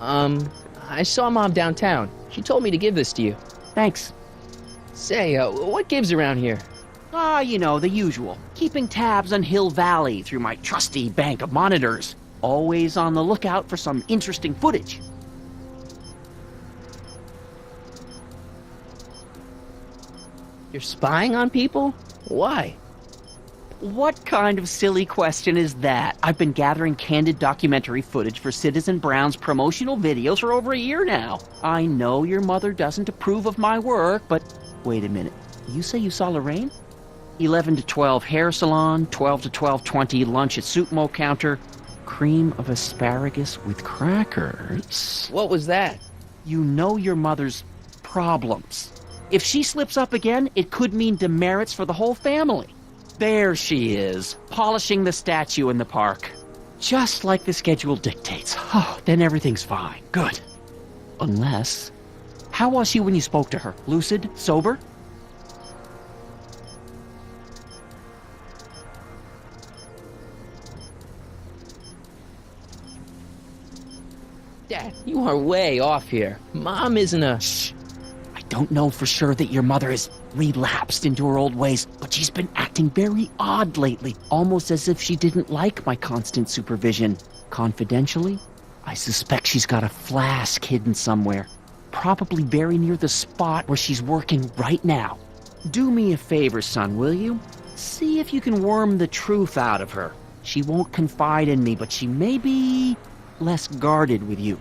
I saw Mom downtown. She told me to give this to you. Thanks. Say, what gives around here? You know, the usual. Keeping tabs on Hill Valley through my trusty bank of monitors. Always on the lookout for some interesting footage. You're spying on people? Why? What kind of silly question is that? I've been gathering candid documentary footage for Citizen Brown's promotional videos for over a year now. I know your mother doesn't approve of my work, but wait a minute. You say you saw Lorraine? 11 to 12 hair salon, 12 to 12:20 lunch at soup mo counter, cream of asparagus with crackers. What was that? You know your mother's problems. If she slips up again, it could mean demerits for the whole family. There she is, polishing the statue in the park. Just like the schedule dictates. Oh, then everything's fine. Good. Unless... How was she when you spoke to her? Lucid? Sober? Dad, you are way off here. Mom isn't a... Shh. I don't know for sure that your mother has relapsed into her old ways, but she's been acting very odd lately, almost as if she didn't like my constant supervision. Confidentially, I suspect she's got a flask hidden somewhere, probably very near the spot where she's working right now. Do me a favor, son, will you? See if you can worm the truth out of her. She won't confide in me, but she may be less guarded with you.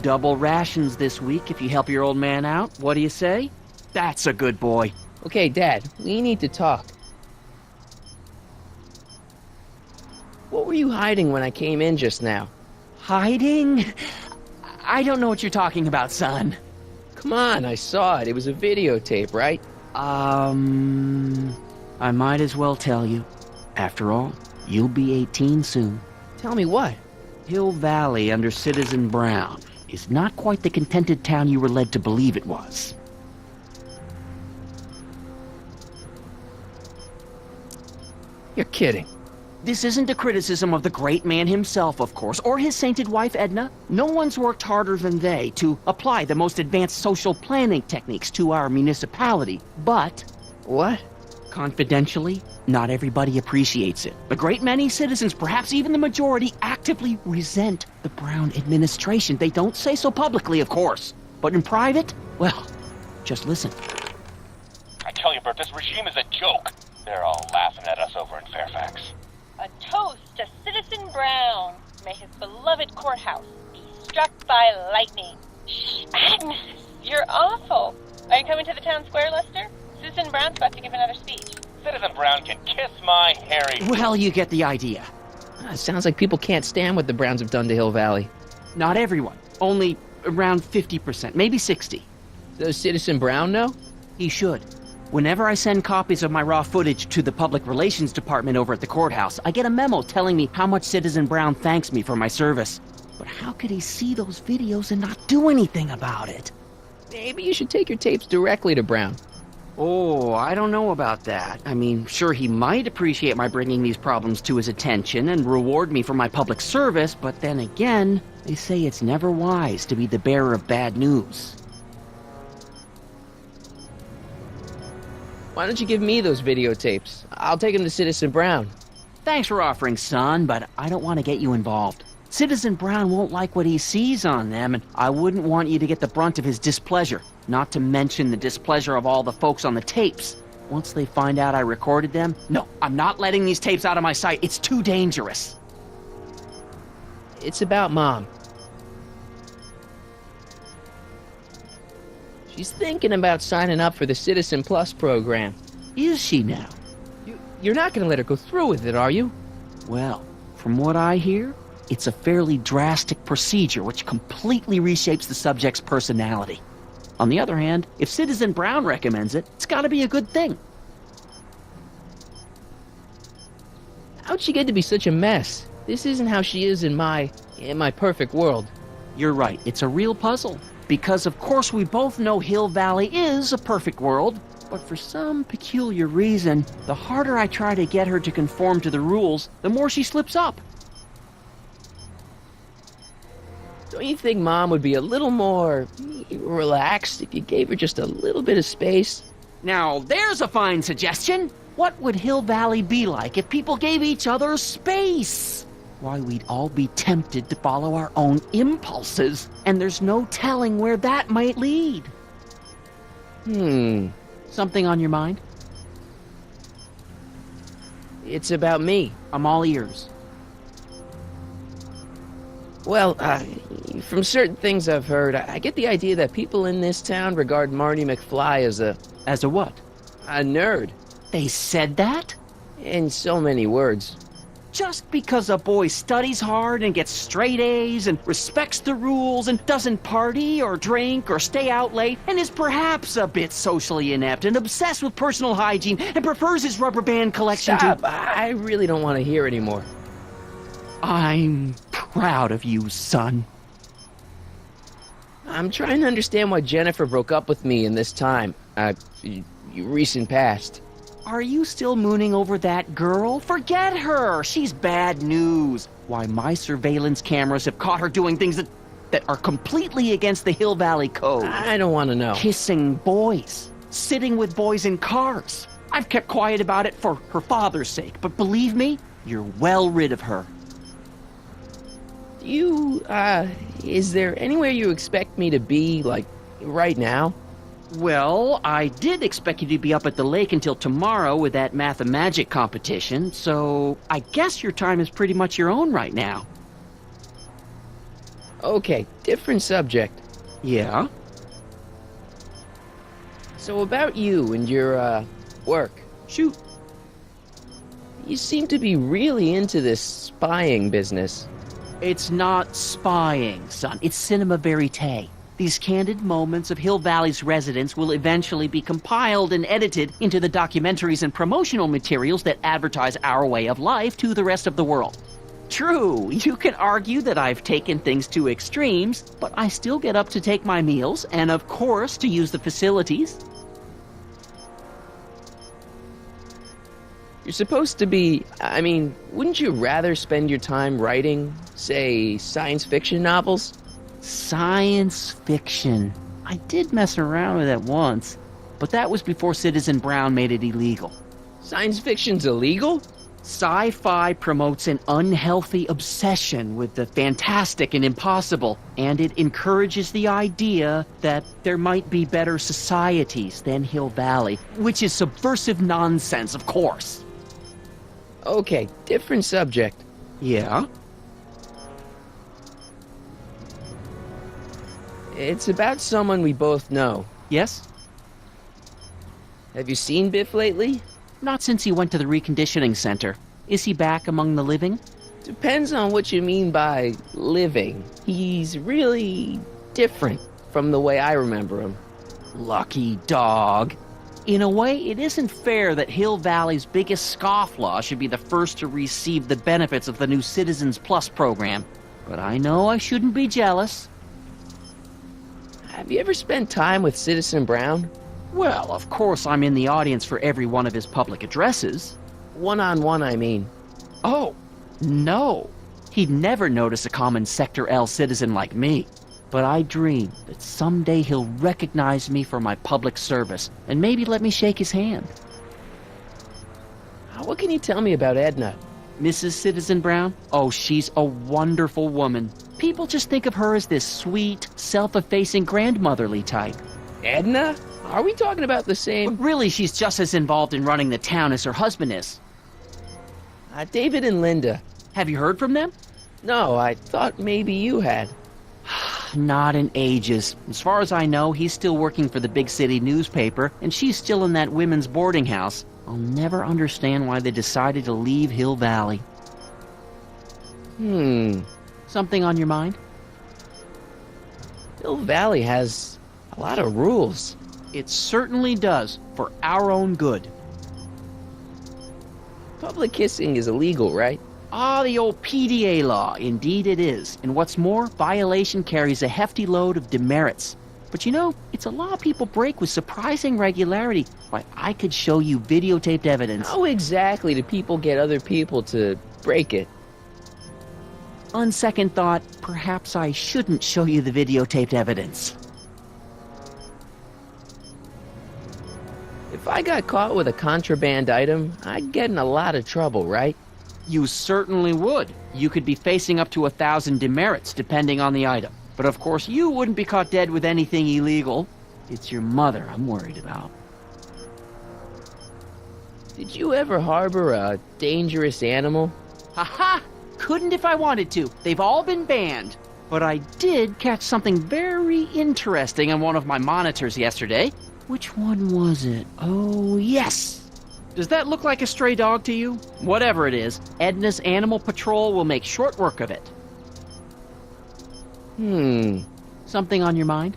Double rations this week if you help your old man out. What do you say? That's a good boy. Okay, Dad, we need to talk. What were you hiding when I came in just now? Hiding? I don't know what you're talking about, son. Come on, I saw it. It was a videotape, right? I might as well tell you. After all, you'll be 18 soon. Tell me what? Hill Valley under Citizen Brown is not quite the contented town you were led to believe it was. You're kidding. This isn't a criticism of the great man himself, of course, or his sainted wife, Edna. No one's worked harder than they to apply the most advanced social planning techniques to our municipality. But... What? Confidentially, not everybody appreciates it. A great many citizens, perhaps even the majority, actively resent the Brown administration. They don't say so publicly, of course. But in private, well, just listen. I tell you, Bert, this regime is a joke. They're all laughing at us over in Fairfax. A toast to Citizen Brown. May his beloved courthouse be struck by lightning. Shh, Agnes, you're awful. Are you coming to the town square, Lester? Citizen Brown's about to give another speech. Citizen Brown can kiss my hairy... Well, you get the idea. Sounds like people can't stand what the Browns have done to Hill Valley. Not everyone. Only around 50%, maybe 60%. Does Citizen Brown know? He should. Whenever I send copies of my raw footage to the Public Relations Department over at the courthouse, I get a memo telling me how much Citizen Brown thanks me for my service. But how could he see those videos and not do anything about it? Maybe you should take your tapes directly to Brown. Oh, I don't know about that. I mean, sure, he might appreciate my bringing these problems to his attention and reward me for my public service, but then again, they say it's never wise to be the bearer of bad news. Why don't you give me those videotapes? I'll take them to Citizen Brown. Thanks for offering, son, but I don't want to get you involved. Citizen Brown won't like what he sees on them, and I wouldn't want you to get the brunt of his displeasure, not to mention the displeasure of all the folks on the tapes. Once they find out I recorded them, no, I'm not letting these tapes out of my sight. It's too dangerous. It's about Mom. She's thinking about signing up for the Citizen Plus program. Is she now? You're not going to let her go through with it, are you? Well, from what I hear, it's a fairly drastic procedure which completely reshapes the subject's personality. On the other hand, if Citizen Brown recommends it, it's got to be a good thing. How'd she get to be such a mess? This isn't how she is in my perfect world. You're right, it's a real puzzle. Because of course we both know Hill Valley is a perfect world, but for some peculiar reason, the harder I try to get her to conform to the rules, the more she slips up. Don't you think Mom would be a little more relaxed if you gave her just a little bit of space? Now, there's a fine suggestion. What would Hill Valley be like if people gave each other space? Why, we'd all be tempted to follow our own impulses, and there's no telling where that might lead. Something on your mind? It's about me. I'm all ears. Well, from certain things I've heard, I get the idea that people in this town regard Marty McFly as a As a what? nerd. They said that? In so many words. Just because a boy studies hard and gets straight A's and respects the rules and doesn't party or drink or stay out late and is perhaps a bit socially inept and obsessed with personal hygiene and prefers his rubber band collection Stop! to... I really don't want to hear anymore. I'm proud of you, son. I'm trying to understand why Jennifer broke up with me in this time. Recent past. Are you still mooning over that girl? Forget her! She's bad news. Why, my surveillance cameras have caught her doing things that are completely against the Hill Valley Code. I don't want to know. Kissing boys. Sitting with boys in cars. I've kept quiet about it for her father's sake, but believe me, you're well rid of her. Is there anywhere you expect me to be, like, right now? Well, I did expect you to be up at the lake until tomorrow with that math-magic competition, so I guess your time is pretty much your own right now. Okay, different subject. Yeah? So about you and your, work. Shoot. You seem to be really into this spying business. It's not spying, son. It's cinema verite. These candid moments of Hill Valley's residents will eventually be compiled and edited into the documentaries and promotional materials that advertise our way of life to the rest of the world. True, you can argue that I've taken things to extremes, but I still get up to take my meals and, of course, to use the facilities. You're supposed to be... wouldn't you rather spend your time writing, say, science fiction novels? Science fiction. I did mess around with it once, but that was before Citizen Brown made it illegal. Science fiction's illegal? Sci-fi promotes an unhealthy obsession with the fantastic and impossible, and it encourages the idea that there might be better societies than Hill Valley, which is subversive nonsense, of course. Okay, different subject. Yeah? It's about someone we both know. Yes? Have you seen Biff lately? Not since he went to the reconditioning center. Is he back among the living? Depends on what you mean by living. He's really different from the way I remember him. Lucky dog. In a way, it isn't fair that Hill Valley's biggest scofflaw should be the first to receive the benefits of the new Citizens Plus program. But I know I shouldn't be jealous. Have you ever spent time with Citizen Brown? Well, of course I'm in the audience for every one of his public addresses. One-on-one, I mean. Oh, no. He'd never notice a common Sector L citizen like me. But I dream that someday he'll recognize me for my public service and maybe let me shake his hand. What can you tell me about Edna? Mrs. Citizen Brown? Oh, she's a wonderful woman. People just think of her as this sweet, self-effacing grandmotherly type. Edna? Are we talking about the same... But really, she's just as involved in running the town as her husband is. David and Linda. Have you heard from them? No, I thought maybe you had. Not in ages. As far as I know, he's still working for the big city newspaper, and she's still in that women's boarding house. I'll never understand why they decided to leave Hill Valley. Something on your mind? Hill Valley has a lot of rules. It certainly does, for our own good. Public kissing is illegal, right? Ah, the old PDA law. Indeed it is. And what's more, violation carries a hefty load of demerits. But you know, it's a law people break with surprising regularity. Why, I could show you videotaped evidence. How exactly do people get other people to break it? On second thought, perhaps I shouldn't show you the videotaped evidence. If I got caught with a contraband item, I'd get in a lot of trouble, right? You certainly would. You could be facing up to 1,000 demerits, depending on the item. But of course, you wouldn't be caught dead with anything illegal. It's your mother I'm worried about. Did you ever harbor a dangerous animal? Haha! Couldn't if I wanted to. They've all been banned. But I did catch something very interesting on one of my monitors yesterday. Which one was it? Oh, yes! Does that look like a stray dog to you? Whatever it is, Edna's Animal Patrol will make short work of it. Something on your mind?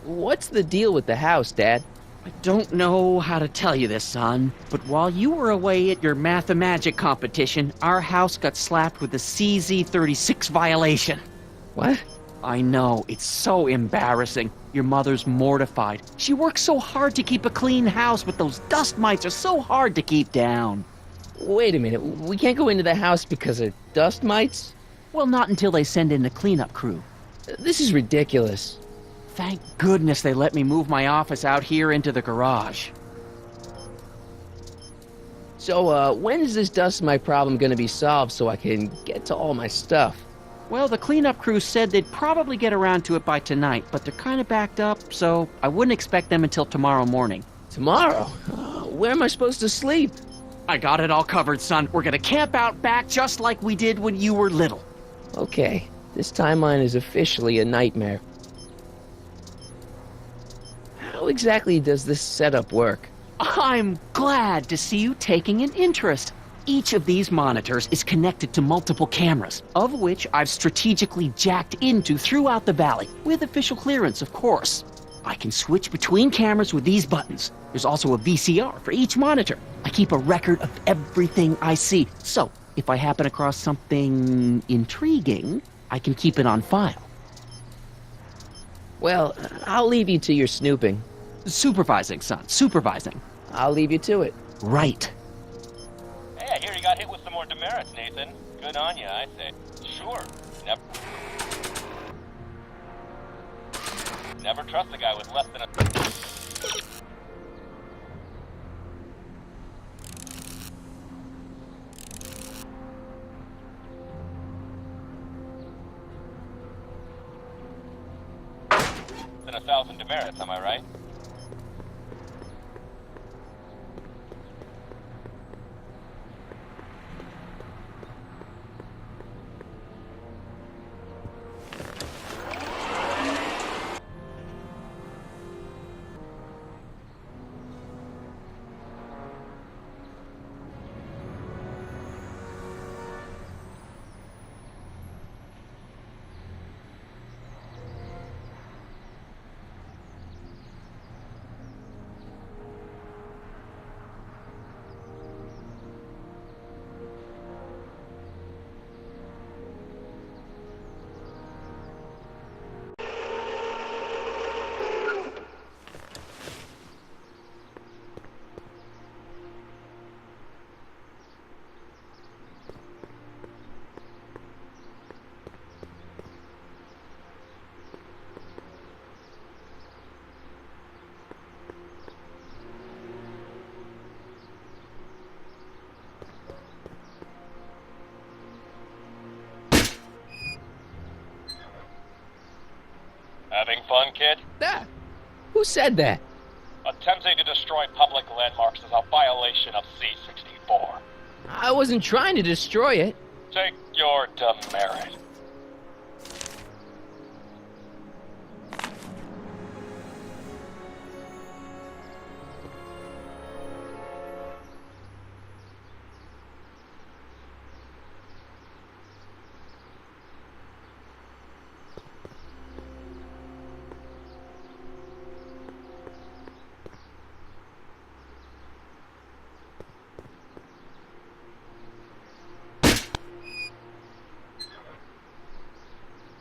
What's the deal with the house, Dad? I don't know how to tell you this, son, but while you were away at your Math-O-Magic competition, our house got slapped with a CZ36 violation. What? I know, it's so embarrassing. Your mother's mortified. She works so hard to keep a clean house, but those dust mites are so hard to keep down. Wait a minute, we can't go into the house because of dust mites? Well, not until they send in the cleanup crew. This is ridiculous. Thank goodness they let me move my office out here into the garage. So, when is this dust mite problem gonna be solved so I can get to all my stuff? Well, the cleanup crew said they'd probably get around to it by tonight, but they're kind of backed up, so I wouldn't expect them until tomorrow morning. Tomorrow? Where am I supposed to sleep? I got it all covered, son. We're gonna camp out back just like we did when you were little. Okay, this timeline is officially a nightmare. How exactly does this setup work? I'm glad to see you taking an interest. Each of these monitors is connected to multiple cameras, of which I've strategically jacked into throughout the valley, with official clearance, of course. I can switch between cameras with these buttons. There's also a VCR for each monitor. I keep a record of everything I see, so if I happen across something intriguing, I can keep it on file. Well, I'll leave you to your snooping. Supervising, son, supervising. I'll leave you to it. Right. Hey, I hear you got hit with some more demerits, Nathan. Good on you, I say. Sure. Never trust a guy with less than a... than 1,000 demerits, am I right? Having fun, kid? Ah, who said that? Attempting to destroy public landmarks is a violation of C-64. I wasn't trying to destroy it. Take your demerit.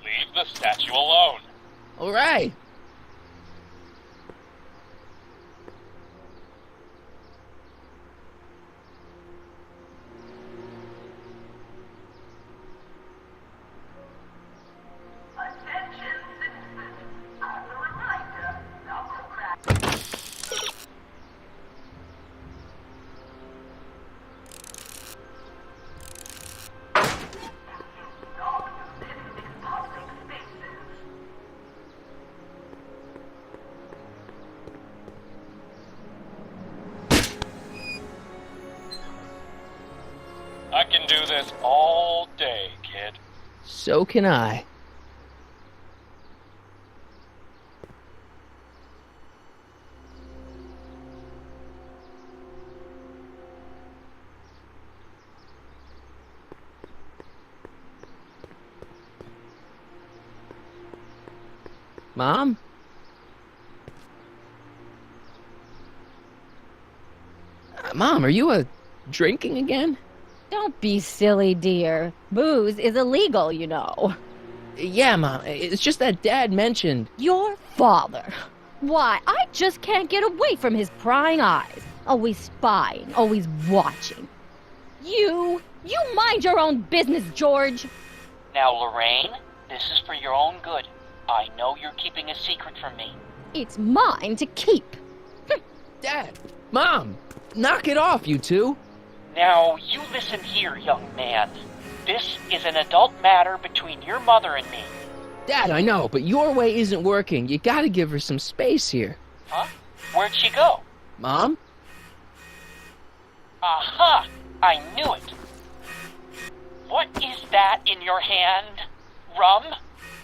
Leave the statue alone. All right. do this all day, kid. So can I. Mom? Mom, are you drinking again? Don't be silly, dear. Booze is illegal, you know. Yeah, Mom. It's just that Dad mentioned... Your father. Why, I just can't get away from his prying eyes. Always spying, always watching. You mind your own business, George. Now, Lorraine, this is for your own good. I know you're keeping a secret from me. It's mine to keep. Dad! Mom! Knock it off, you two! Now, you listen here, young man. This is an adult matter between your mother and me. Dad, I know, but your way isn't working. You gotta give her some space here. Huh? Where'd she go? Mom? Aha! I knew it. What is that in your hand? Rum?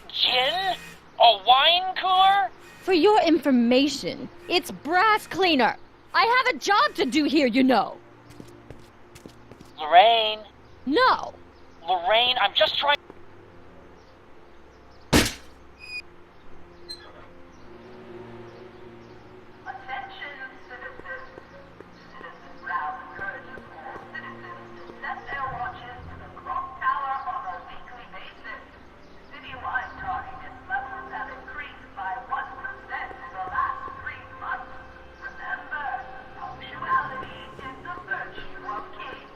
Gin? A wine cooler? For your information, it's brass cleaner. I have a job to do here, you know. Lorraine. No. Lorraine, I'm just trying... Attention, citizens. Citizen Brown encourages all citizens to set their watches to the clock tower on a weekly basis. Citywide tardiness levels have increased by 1% in the last 3 months. Remember, punctuality is the virtue of kings.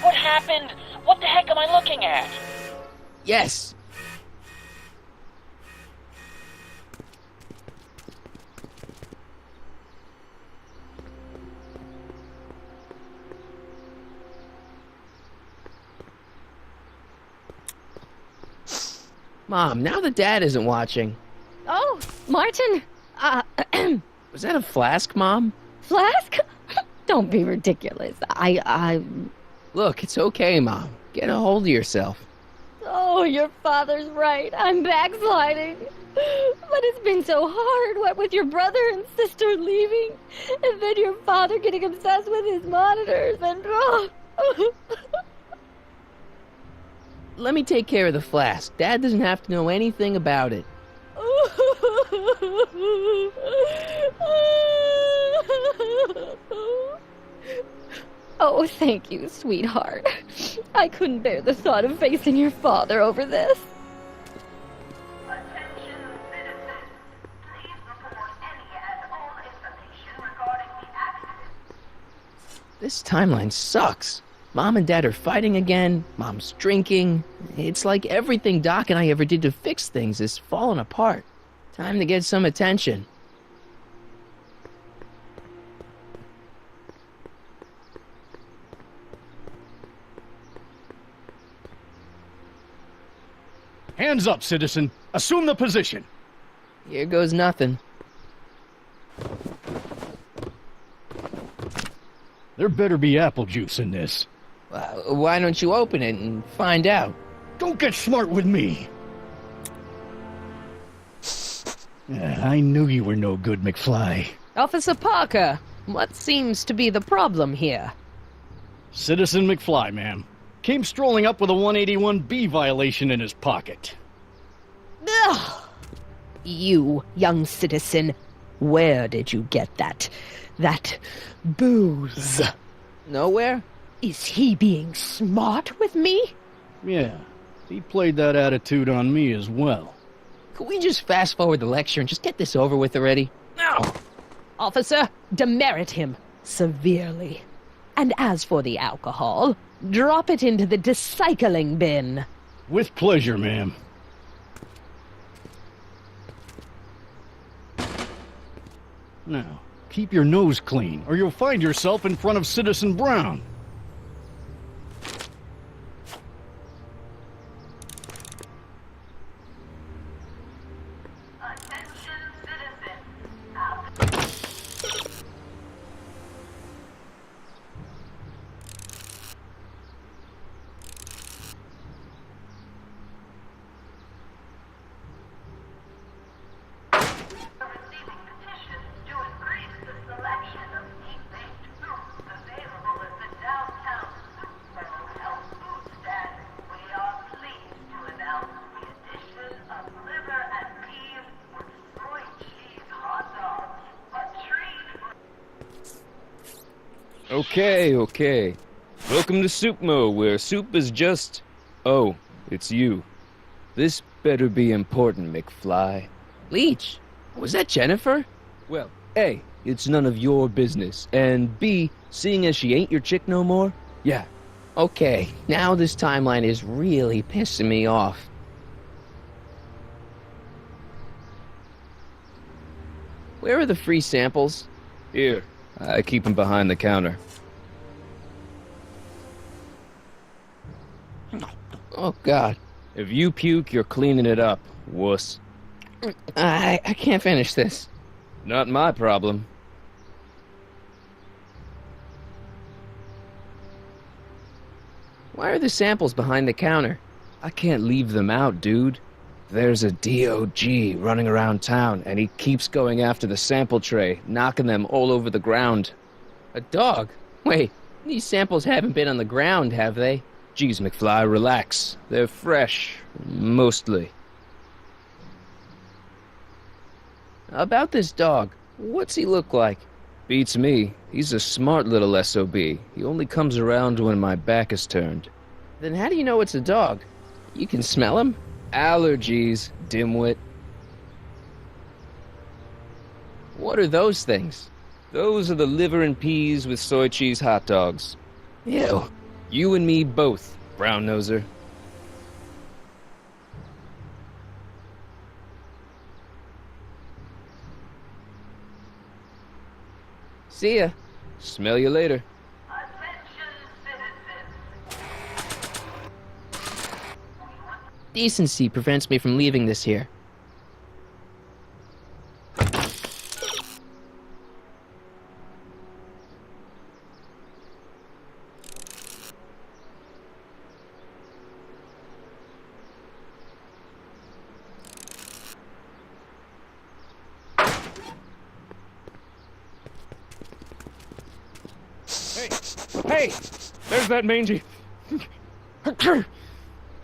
What happened? What the heck am I looking at? Yes! Mom, now that Dad isn't watching. Oh, Martin. Was that a flask, Mom? Flask? Don't be ridiculous. Look, it's okay, Mom. Get a hold of yourself. Oh, your father's right. I'm backsliding. But it's been so hard, what with your brother and sister leaving, and then your father getting obsessed with his monitors, and... Let me take care of the flask. Dad doesn't have to know anything about it. Oh, thank you, sweetheart. I couldn't bear the thought of facing your father over this. Attention, citizens. Please report any and all information regarding the accident. This timeline sucks. Mom and Dad are fighting again. Mom's drinking. It's like everything Doc and I ever did to fix things is falling apart. Time to get some attention. Hands up, citizen. Assume the position. Here goes nothing. There better be apple juice in this. Why don't you open it and find out? Don't get smart with me. I knew you were no good, McFly. Officer Parker, what seems to be the problem here? Citizen McFly, ma'am. Came strolling up with a 181B violation in his pocket. Ugh. You, young citizen, where did you get that booze? Nowhere? Is he being smart with me? Yeah, he played that attitude on me as well. Could we just fast forward the lecture and just get this over with already? No! Officer, demerit him severely. And as for the alcohol, drop it into the recycling bin. With pleasure, ma'am. Now, keep your nose clean, or you'll find yourself in front of Citizen Brown. Attention, citizens. Okay, okay. Welcome to Soupmo, where soup is just... Oh, it's you. This better be important, McFly. Leech, was that Jennifer? Well, A, it's none of your business, and B, seeing as she ain't your chick no more, yeah. Okay, now this timeline is really pissing me off. Where are the free samples? Here, I keep them behind the counter. Oh, God. If you puke, you're cleaning it up, wuss. I can't finish this. Not my problem. Why are the samples behind the counter? I can't leave them out, dude. There's a DOG running around town, and he keeps going after the sample tray, knocking them all over the ground. A dog? Wait, these samples haven't been on the ground, have they? Geez, McFly, relax. They're fresh. Mostly. About this dog, what's he look like? Beats me. He's a smart little SOB. He only comes around when my back is turned. Then how do you know it's a dog? You can smell him? Allergies, dimwit. What are those things? Those are the liver and peas with soy cheese hot dogs. Ew. You and me both, brown noser. See ya. Smell you later. Attention, citizens. Decency prevents me from leaving this here. Hey! There's that mangy...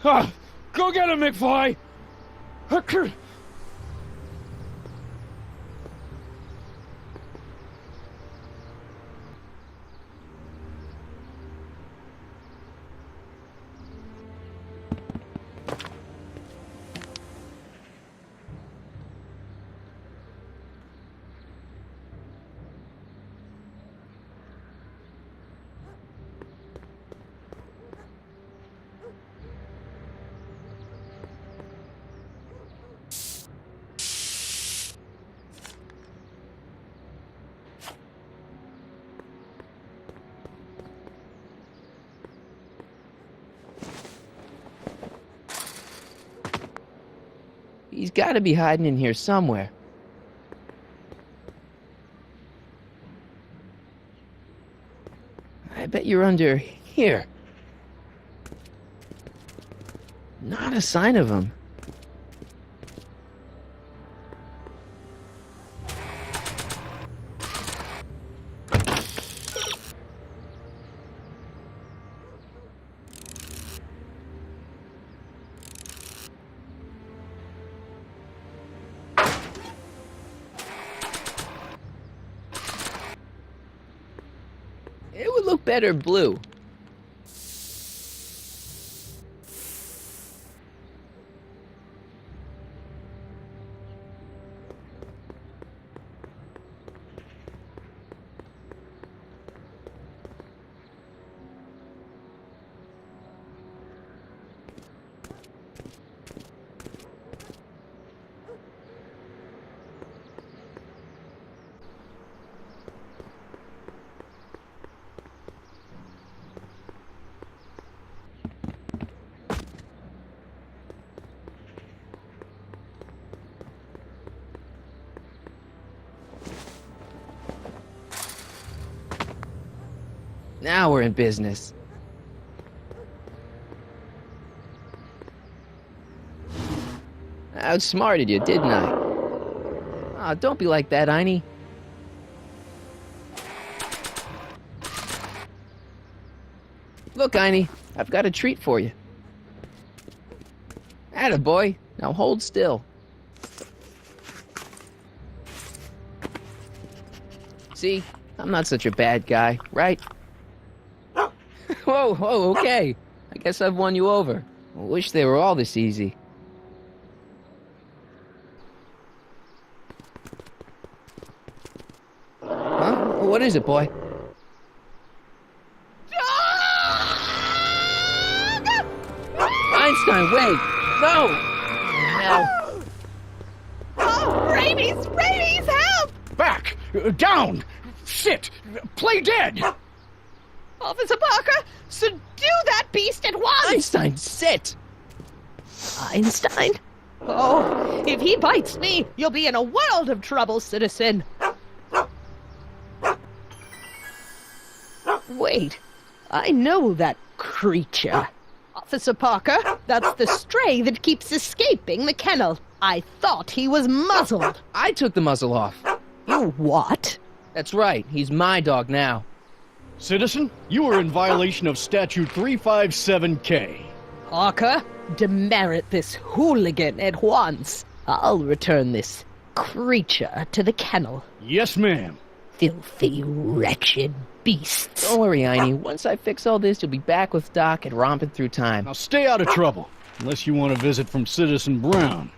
Ah, go get him, McFly! He's gotta be hiding in here somewhere. I bet you're under here. Not a sign of him. It would look better blue. Now we're in business. I outsmarted you, didn't I? Aw, don't be like that, Einie. Look, Einie, I've got a treat for you. Attaboy, now hold still. See, I'm not such a bad guy, right? Whoa, okay. I guess I've won you over. I wish they were all this easy. Huh? What is it, boy? Einstein, wait! No! No. Oh, rabies! Rabies, help! Back! Down! Sit! Play dead! Officer Parker, subdue that beast at once! Einstein, sit! Einstein? Oh, if he bites me, you'll be in a world of trouble, citizen. Wait, I know that creature. Officer Parker, that's the stray that keeps escaping the kennel. I thought he was muzzled. I took the muzzle off. You what? That's right, he's my dog now. Citizen, you are in violation of Statute 357K. Parker, demerit this hooligan at once. I'll return this creature to the kennel. Yes, ma'am. Filthy, wretched beasts. Don't worry, Einie. Once I fix all this, you'll be back with Doc and romping through time. Now stay out of trouble, unless you want a visit from Citizen Brown.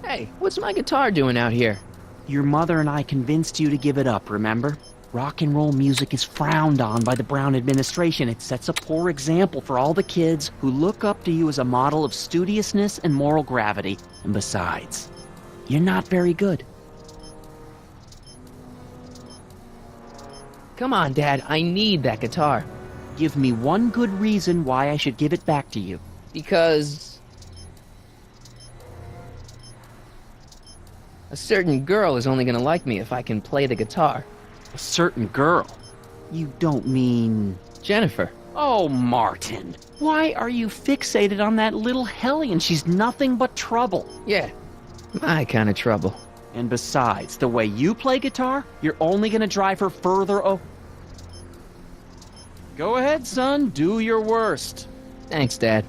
Hey, what's my guitar doing out here? Your mother and I convinced you to give it up, remember? Rock and roll music is frowned on by the Brown administration. It sets a poor example for all the kids who look up to you as a model of studiousness and moral gravity. And besides, you're not very good. Come on, Dad, I need that guitar. Give me one good reason why I should give it back to you. Because a certain girl is only gonna like me if I can play the guitar. A certain girl? You don't mean... Jennifer. Oh, Martin. Why are you fixated on that little hellion? She's nothing but trouble. Yeah, my kind of trouble. And besides, the way you play guitar, you're only gonna drive her further Go ahead, son. Do your worst. Thanks, Dad.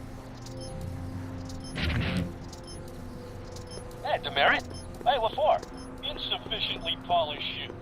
Hey, demerit? Hey, what for? Insufficiently polished shoe.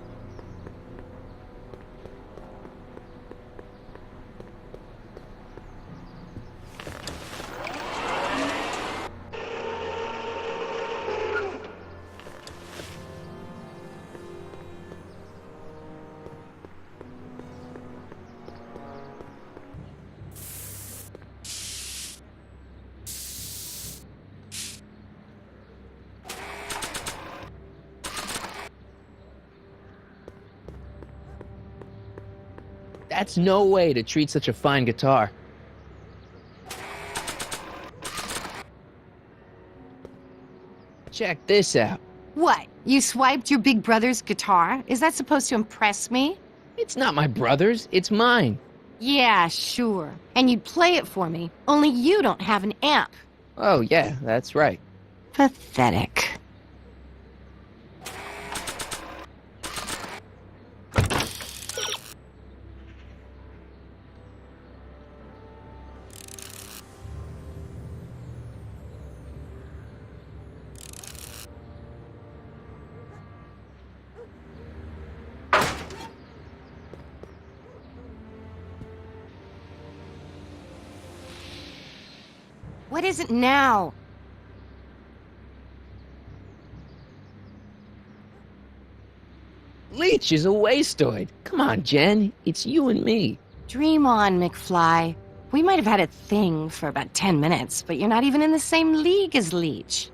That's no way to treat such a fine guitar. Check this out. What? You swiped your big brother's guitar? Is that supposed to impress me? It's not my brother's, it's mine. Yeah, sure. And you'd play it for me. Only you don't have an amp. Oh, yeah, that's right. Pathetic. What is it now? Leech is a wastoid. Come on, Jen. It's you and me. Dream on, McFly. We might have had a thing for about 10 minutes, but you're not even in the same league as Leech.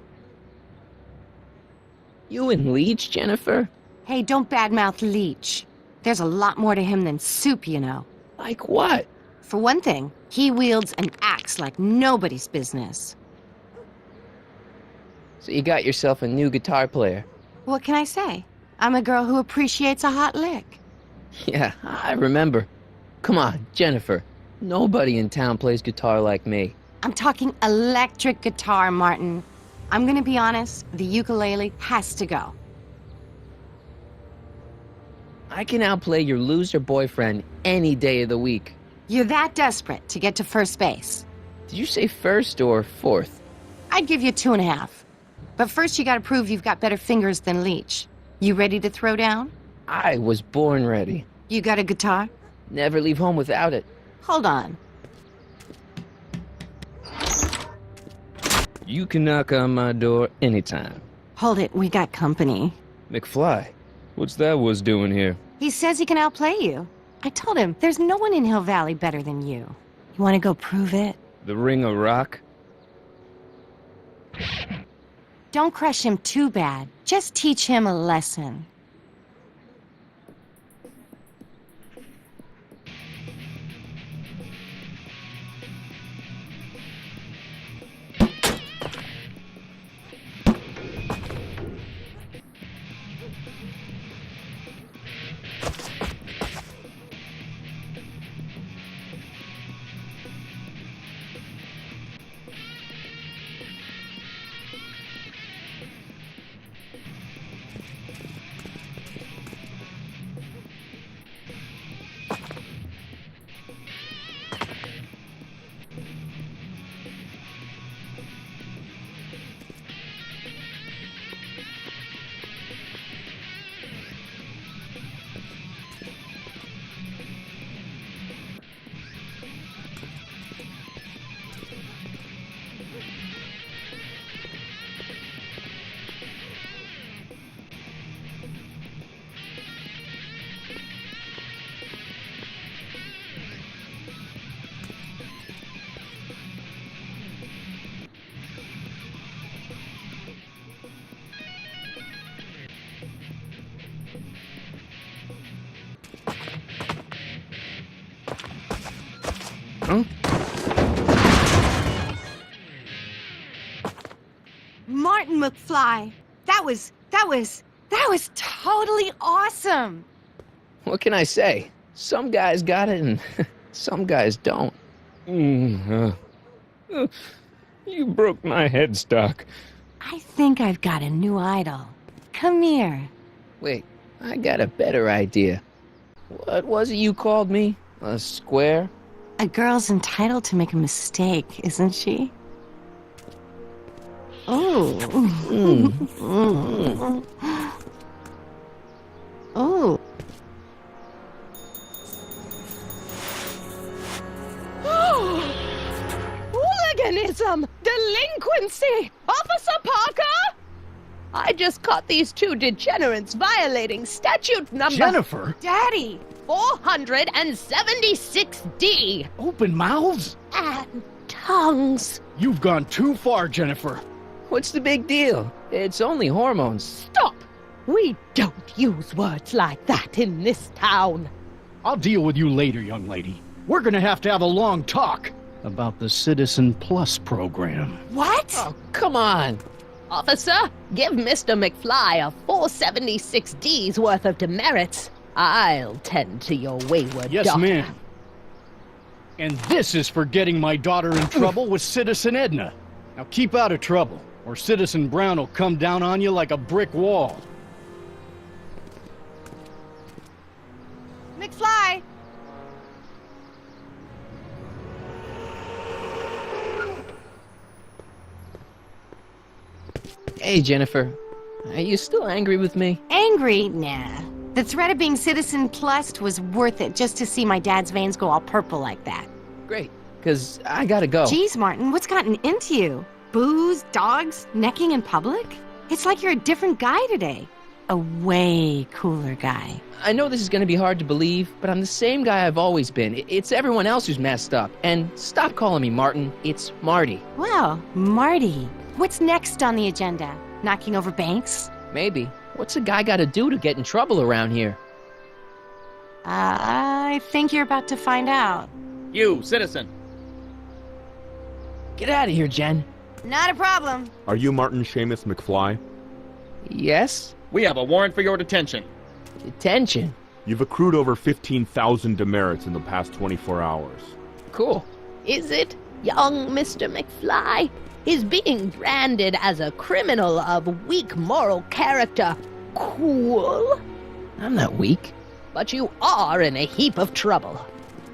You and Leech, Jennifer? Hey, don't badmouth Leech. There's a lot more to him than soup, you know. Like what? For one thing, he wields an axe like nobody's business. So you got yourself a new guitar player. What can I say? I'm a girl who appreciates a hot lick. Yeah, I remember. Come on, Jennifer. Nobody in town plays guitar like me. I'm talking electric guitar, Martin. I'm gonna be honest, the ukulele has to go. I can outplay your loser boyfriend any day of the week. You're that desperate to get to first base. Did you say first or fourth? I'd give you 2.5. But first you gotta prove you've got better fingers than Leech. You ready to throw down? I was born ready. You got a guitar? Never leave home without it. Hold on. You can knock on my door anytime. Hold it, we got company. McFly, what's that was doing here? He says he can outplay you. I told him, there's no one in Hill Valley better than you. You wanna go prove it? The Ring of Rock? Don't crush him too bad. Just teach him a lesson. Huh? Martin McFly, that was totally awesome. What can I say? Some guys got it and some guys don't. You broke my headstock. I think I've got a new idol. Come here. Wait, I got a better idea. What was it you called me? A square? A girl's entitled to make a mistake, isn't she? Oh. Oh. Hooliganism! Delinquency! Officer Parker! I just caught these two degenerates violating statute number... Jennifer! Daddy! 476D! Open mouths? And tongues. You've gone too far, Jennifer. What's the big deal? It's only hormones. Stop! We don't use words like that in this town. I'll deal with you later, young lady. We're gonna have to have a long talk about the Citizen Plus program. What? Oh, come on. Officer, give Mr. McFly a 476D's worth of demerits. I'll tend to your wayward Yes, daughter. ma'am. And this is for getting my daughter in trouble with Citizen Edna. Now keep out of trouble, or Citizen Brown will come down on you like a brick wall. McFly! Hey, Jennifer. Are you still angry with me? Angry? Nah. The threat of being Citizen Plus was worth it just to see my dad's veins go all purple like that. Great, because I gotta go. Jeez, Martin, what's gotten into you? Booze, dogs, necking in public? It's like you're a different guy today. a way cooler guy. I know this is gonna be hard to believe, but I'm the same guy I've always been. It's everyone else who's messed up. And stop calling me Martin. It's Marty. Well, Marty, what's next on the agenda? Knocking over banks? Maybe. What's a guy gotta do to get in trouble around here? I think you're about to find out. You, citizen. Get out of here, Jen. Not a problem. Are you Martin Seamus McFly? Yes? We have a warrant for your detention. Detention? You've accrued over 15,000 demerits in the past 24 hours. Cool. Is it? Young Mr. McFly is being branded as a criminal of weak moral character. Cool. I'm not weak. But you are in a heap of trouble.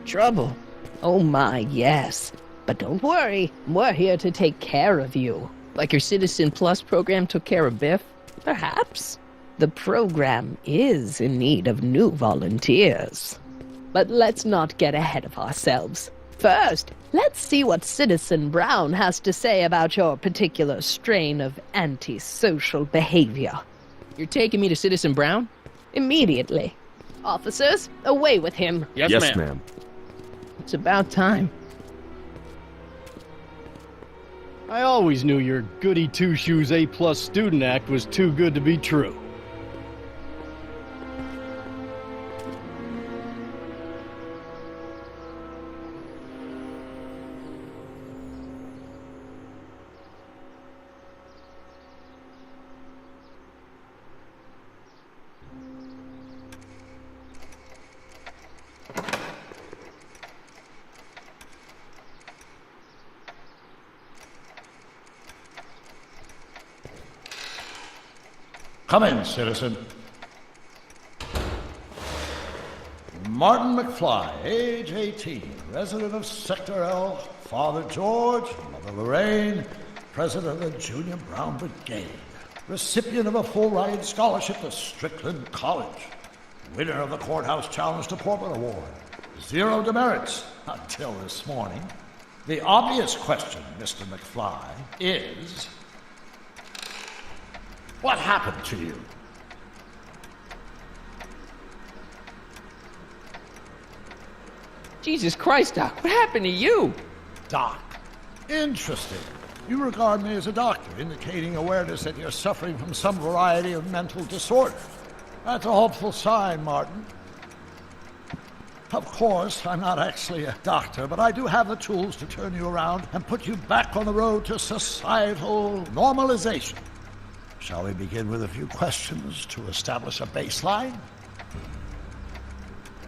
Trouble? Oh my, yes. But don't worry, we're here to take care of you. Like your Citizen Plus program took care of Biff? Perhaps. The program is in need of new volunteers. But let's not get ahead of ourselves. First, let's see what Citizen Brown has to say about your particular strain of antisocial behavior. You're taking me to Citizen Brown? Immediately. Officers, away with him. Yes, ma'am. It's about time. I always knew your goody two-shoes A+ student act was too good to be true. Come in, citizen. Martin McFly, age 18, resident of Sector L, Father George, Mother Lorraine, president of the Junior Brown Brigade, recipient of a full-ride scholarship to Strickland College, winner of the Courthouse Challenge to Portland Award, 0 demerits until this morning. The obvious question, Mr. McFly, is... what happened to you? Jesus Christ, Doc, what happened to you? Doc. Interesting. You regard me as a doctor, indicating awareness that you're suffering from some variety of mental disorder. That's a hopeful sign, Martin. Of course, I'm not actually a doctor, but I do have the tools to turn you around and put you back on the road to societal normalization. Shall we begin with a few questions to establish a baseline?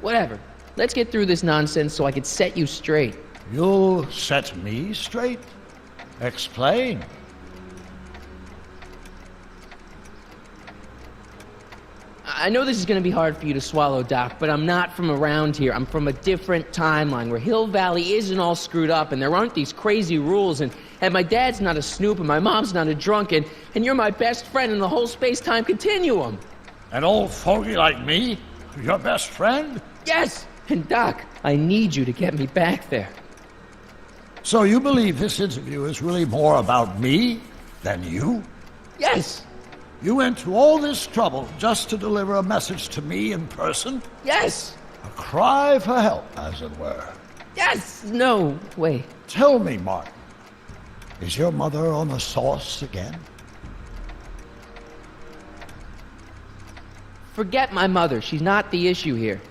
Whatever. Let's get through this nonsense so I can set you straight. You'll set me straight? Explain. I know this is going to be hard for you to swallow, Doc, but I'm not from around here. I'm from a different timeline where Hill Valley isn't all screwed up and there aren't these crazy rules and my dad's not a snoop and my mom's not a drunk and you're my best friend in the whole space-time continuum. An old fogey like me? Your best friend? Yes! And Doc, I need you to get me back there. So you believe this interview is really more about me than you? Yes! You went to all this trouble just to deliver a message to me in person? Yes! A cry for help, as it were. Yes! No, wait. Tell me, Martin, is your mother on the sauce again? Forget my mother. She's not the issue here.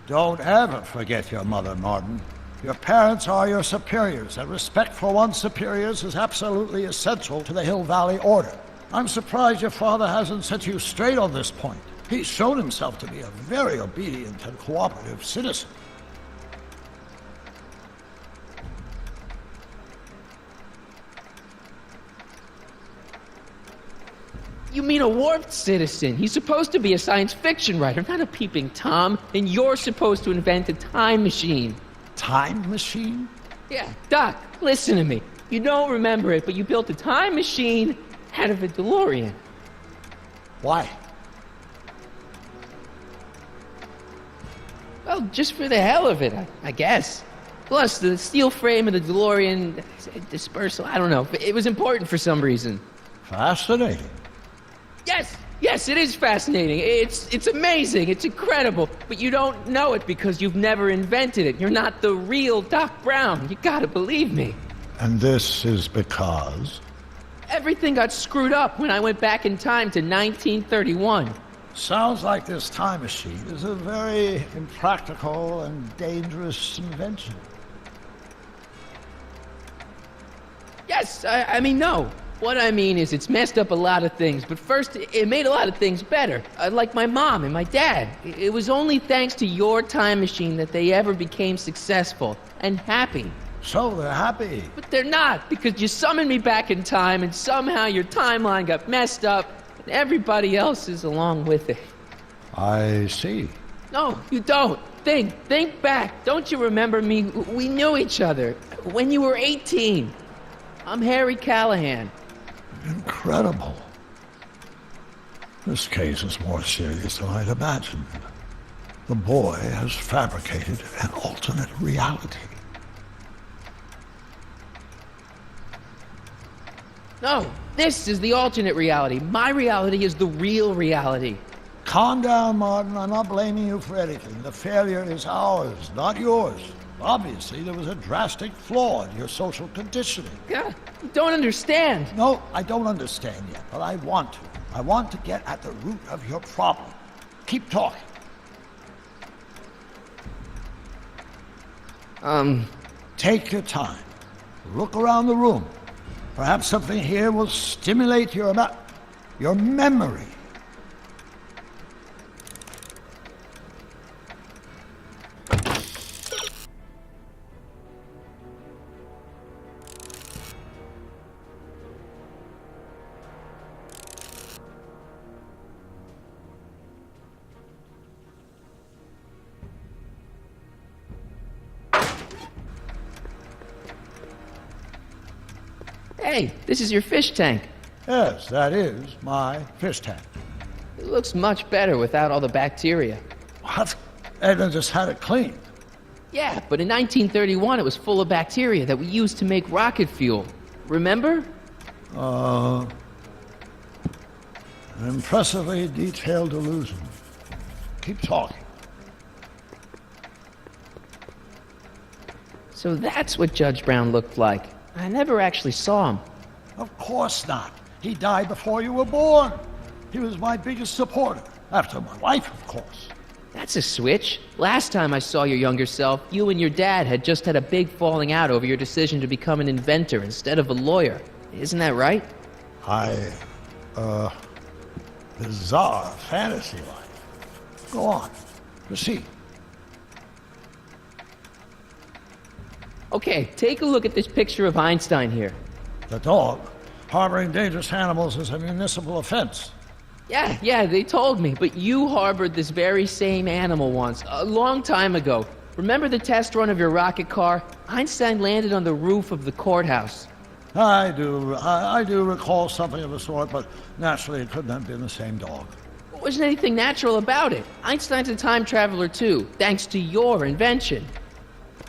Don't ever forget your mother, Martin. Your parents are your superiors, and respect for one's superiors is absolutely essential to the Hill Valley Order. I'm surprised your father hasn't set you straight on this point. He's shown himself to be a very obedient and cooperative citizen. You mean a warped citizen? He's supposed to be a science fiction writer, not a peeping Tom. And you're supposed to invent a time machine. Time machine? Yeah, Doc, listen to me. You don't remember it, but you built a time machine out of a DeLorean. Why? Well, just for the hell of it, I guess. Plus, the steel frame of the DeLorean dispersal, I don't know. It was important for some reason. Fascinating. Yes! Yes, it is fascinating. It's amazing. It's incredible. But you don't know it because you've never invented it. You're not the real Doc Brown. You gotta believe me. And this is because? Everything got screwed up when I went back in time to 1931. Sounds like this time machine is a very impractical and dangerous invention. Yes, I mean, no. What I mean is it's messed up a lot of things, but first, it made a lot of things better. Like my mom and my dad. It was only thanks to your time machine that they ever became successful and happy. So they're happy. But they're not, because you summoned me back in time, and somehow your timeline got messed up, and everybody else is along with it. I see. No, you don't. Think back. Don't you remember me? We knew each other when you were 18. I'm Harry Callahan. Incredible. This case is more serious than I'd imagined. The boy has fabricated an alternate reality. No, this is the alternate reality. My reality is the real reality. Calm down, Martin. I'm not blaming you for anything. The failure is ours, not yours. Obviously, there was a drastic flaw in your social conditioning. God, you don't understand. No, I don't understand yet, but I want to. I want to get at the root of your problem. Keep talking. Take your time. Look around the room. Perhaps something here will stimulate your memory. Hey, this is your fish tank. Yes, that is my fish tank. It looks much better without all the bacteria. What? Edna just had it cleaned. Yeah, but in 1931 it was full of bacteria that we used to make rocket fuel. Remember? An impressively detailed illusion. Keep talking. So that's what Judge Brown looked like. I never actually saw him. Of course not. He died before you were born. He was my biggest supporter. After my wife, of course. That's a switch. Last time I saw your younger self, you and your dad had just had a big falling out over your decision to become an inventor instead of a lawyer. Isn't that right? Bizarre fantasy life. Go on. Proceed. Okay, take a look at this picture of Einstein here. The dog. Harboring dangerous animals is a municipal offense. Yeah, they told me, but you harbored this very same animal once, a long time ago. Remember the test run of your rocket car? Einstein landed on the roof of the courthouse. I do recall something of the sort, but naturally it couldn't have been the same dog. There wasn't anything natural about it. Einstein's a time traveler too, thanks to your invention.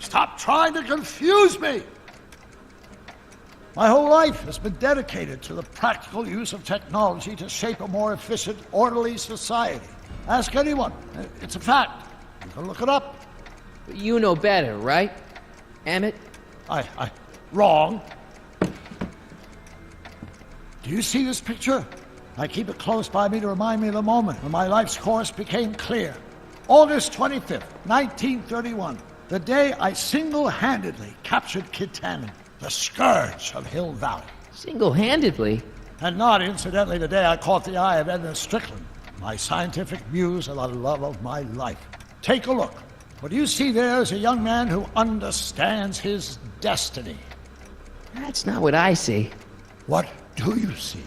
Stop trying to confuse me! My whole life has been dedicated to the practical use of technology to shape a more efficient, orderly society. Ask anyone. It's a fact. You can look it up. But you know better, right, Emmett? Wrong. Do you see this picture? I keep it close by me to remind me of the moment when my life's course became clear. August 25th, 1931. The day I single-handedly captured Kid Tannen, the scourge of Hill Valley. Single-handedly? And not, incidentally, the day I caught the eye of Edna Strickland, my scientific muse and the love of my life. Take a look. What you see there is a young man who understands his destiny. That's not what I see. What do you see?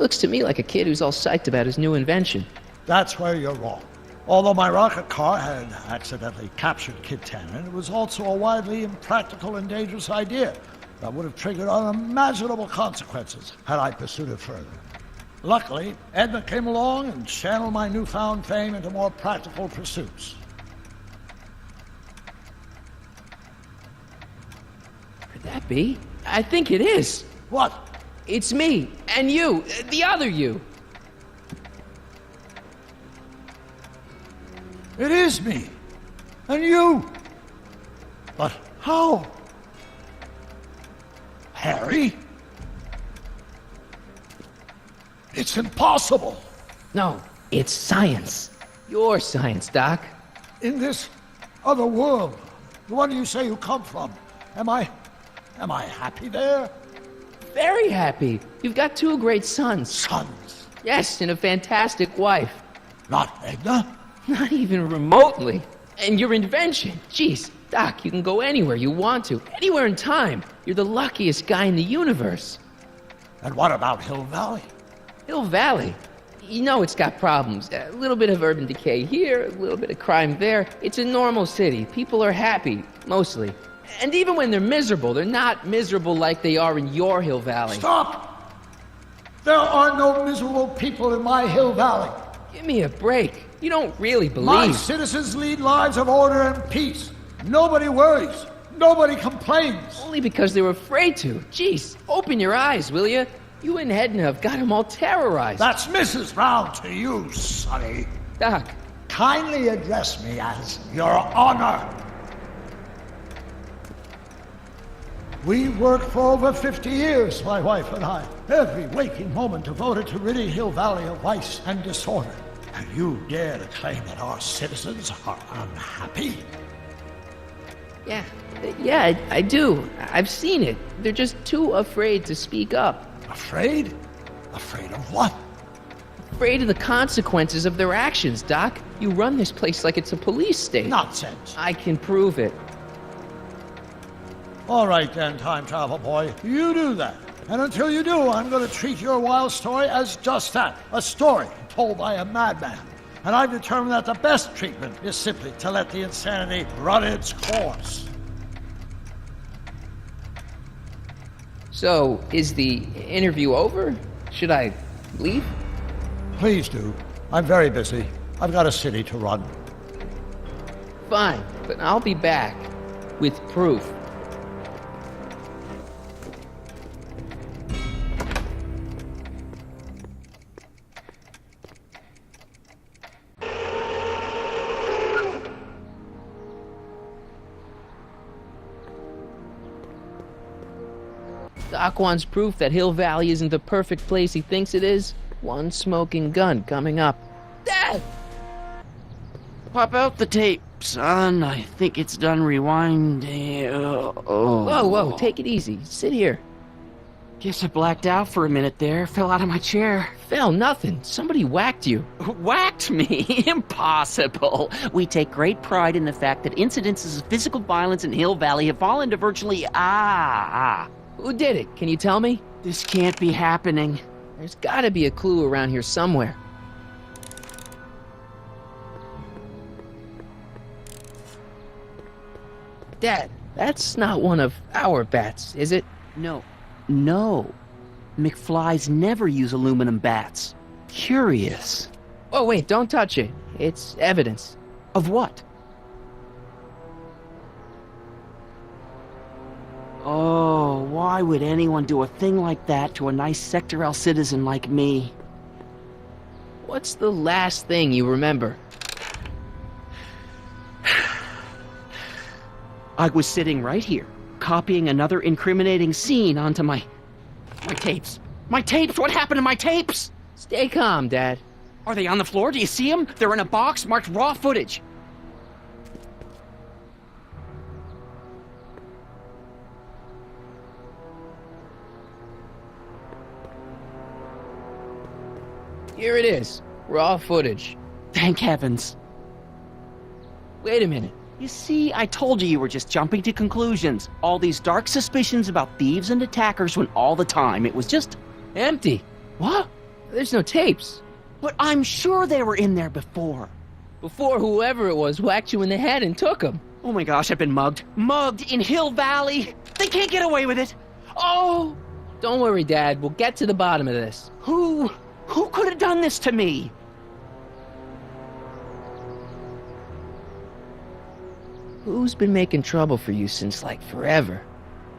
Looks to me like a kid who's all psyched about his new invention. That's where you're wrong. Although my rocket car had accidentally captured Kid 10, and it was also a widely impractical and dangerous idea that would have triggered unimaginable consequences had I pursued it further. Luckily, Edna came along and channeled my newfound fame into more practical pursuits. Could that be? I think it is. What? It's me, and you, the other you. It is me. And you. But how? Harry? It's impossible. No, it's science. Your science, Doc. In this other world, the one you say you come from, am I happy there? Very happy. You've got 2 great sons. Sons? Yes, and a fantastic wife. Not Edna? Not even remotely. And your invention. Jeez, Doc, you can go anywhere you want to. Anywhere in time. You're the luckiest guy in the universe. And what about Hill Valley? Hill Valley? You know it's got problems. A little bit of urban decay here, a little bit of crime there. It's a normal city. People are happy, mostly. And even when they're miserable, they're not miserable like they are in your Hill Valley. Stop! There are no miserable people in my Hill Valley. Give me a break. You don't really believe... My citizens lead lives of order and peace. Nobody worries. Nobody complains. Only because they were afraid to. Jeez, open your eyes, will you? You and Edna have got them all terrorized. That's Mrs. Brown to you, Sonny. Doc. Kindly address me as Your Honor. We worked for over 50 years, my wife and I. Every waking moment devoted to ridding Hill Valley of vice and disorder. And you dare to claim that our citizens are unhappy? Yeah, I do. I've seen it. They're just too afraid to speak up. Afraid? Afraid of what? Afraid of the consequences of their actions, Doc. You run this place like it's a police state. Nonsense. I can prove it. All right then, time travel boy. You do that. And until you do, I'm going to treat your wild story as just that. A story told by a madman. And I've determined that the best treatment is simply to let the insanity run its course. So, is the interview over? Should I leave? Please do. I'm very busy. I've got a city to run. Fine, but I'll be back. With proof. Doc wants proof that Hill Valley isn't the perfect place he thinks it is. One smoking gun coming up. Dad! Pop out the tape, son. I think it's done rewinding. Whoa, take it easy. Sit here. Guess I blacked out for a minute there. Fell out of my chair. Fell nothing. Somebody whacked you. Whacked me? Impossible. We take great pride in the fact that incidences of physical violence in Hill Valley have fallen to virtually... Who did it? Can you tell me? This can't be happening. There's gotta be a clue around here somewhere. Dad, that's not one of our bats, is it? No. McFlys never use aluminum bats. Curious. Oh, wait, don't touch it. It's evidence. Of what? Oh, why would anyone do a thing like that to a nice Sector L citizen like me? What's the last thing you remember? I was sitting right here, copying another incriminating scene onto my tapes. My tapes! What happened to my tapes? Stay calm, Dad. Are they on the floor? Do you see them? They're in a box marked raw footage. Here it is. Raw footage. Thank heavens. Wait a minute. You see, I told you were just jumping to conclusions. All these dark suspicions about thieves and attackers when all the time it was just... empty. What? There's no tapes. But I'm sure they were in there before. Before whoever it was whacked you in the head and took them. Oh my gosh, I've been mugged. Mugged in Hill Valley. They can't get away with it. Oh! Don't worry, Dad. We'll get to the bottom of this. Who could have done this to me? Who's been making trouble for you since, like, forever?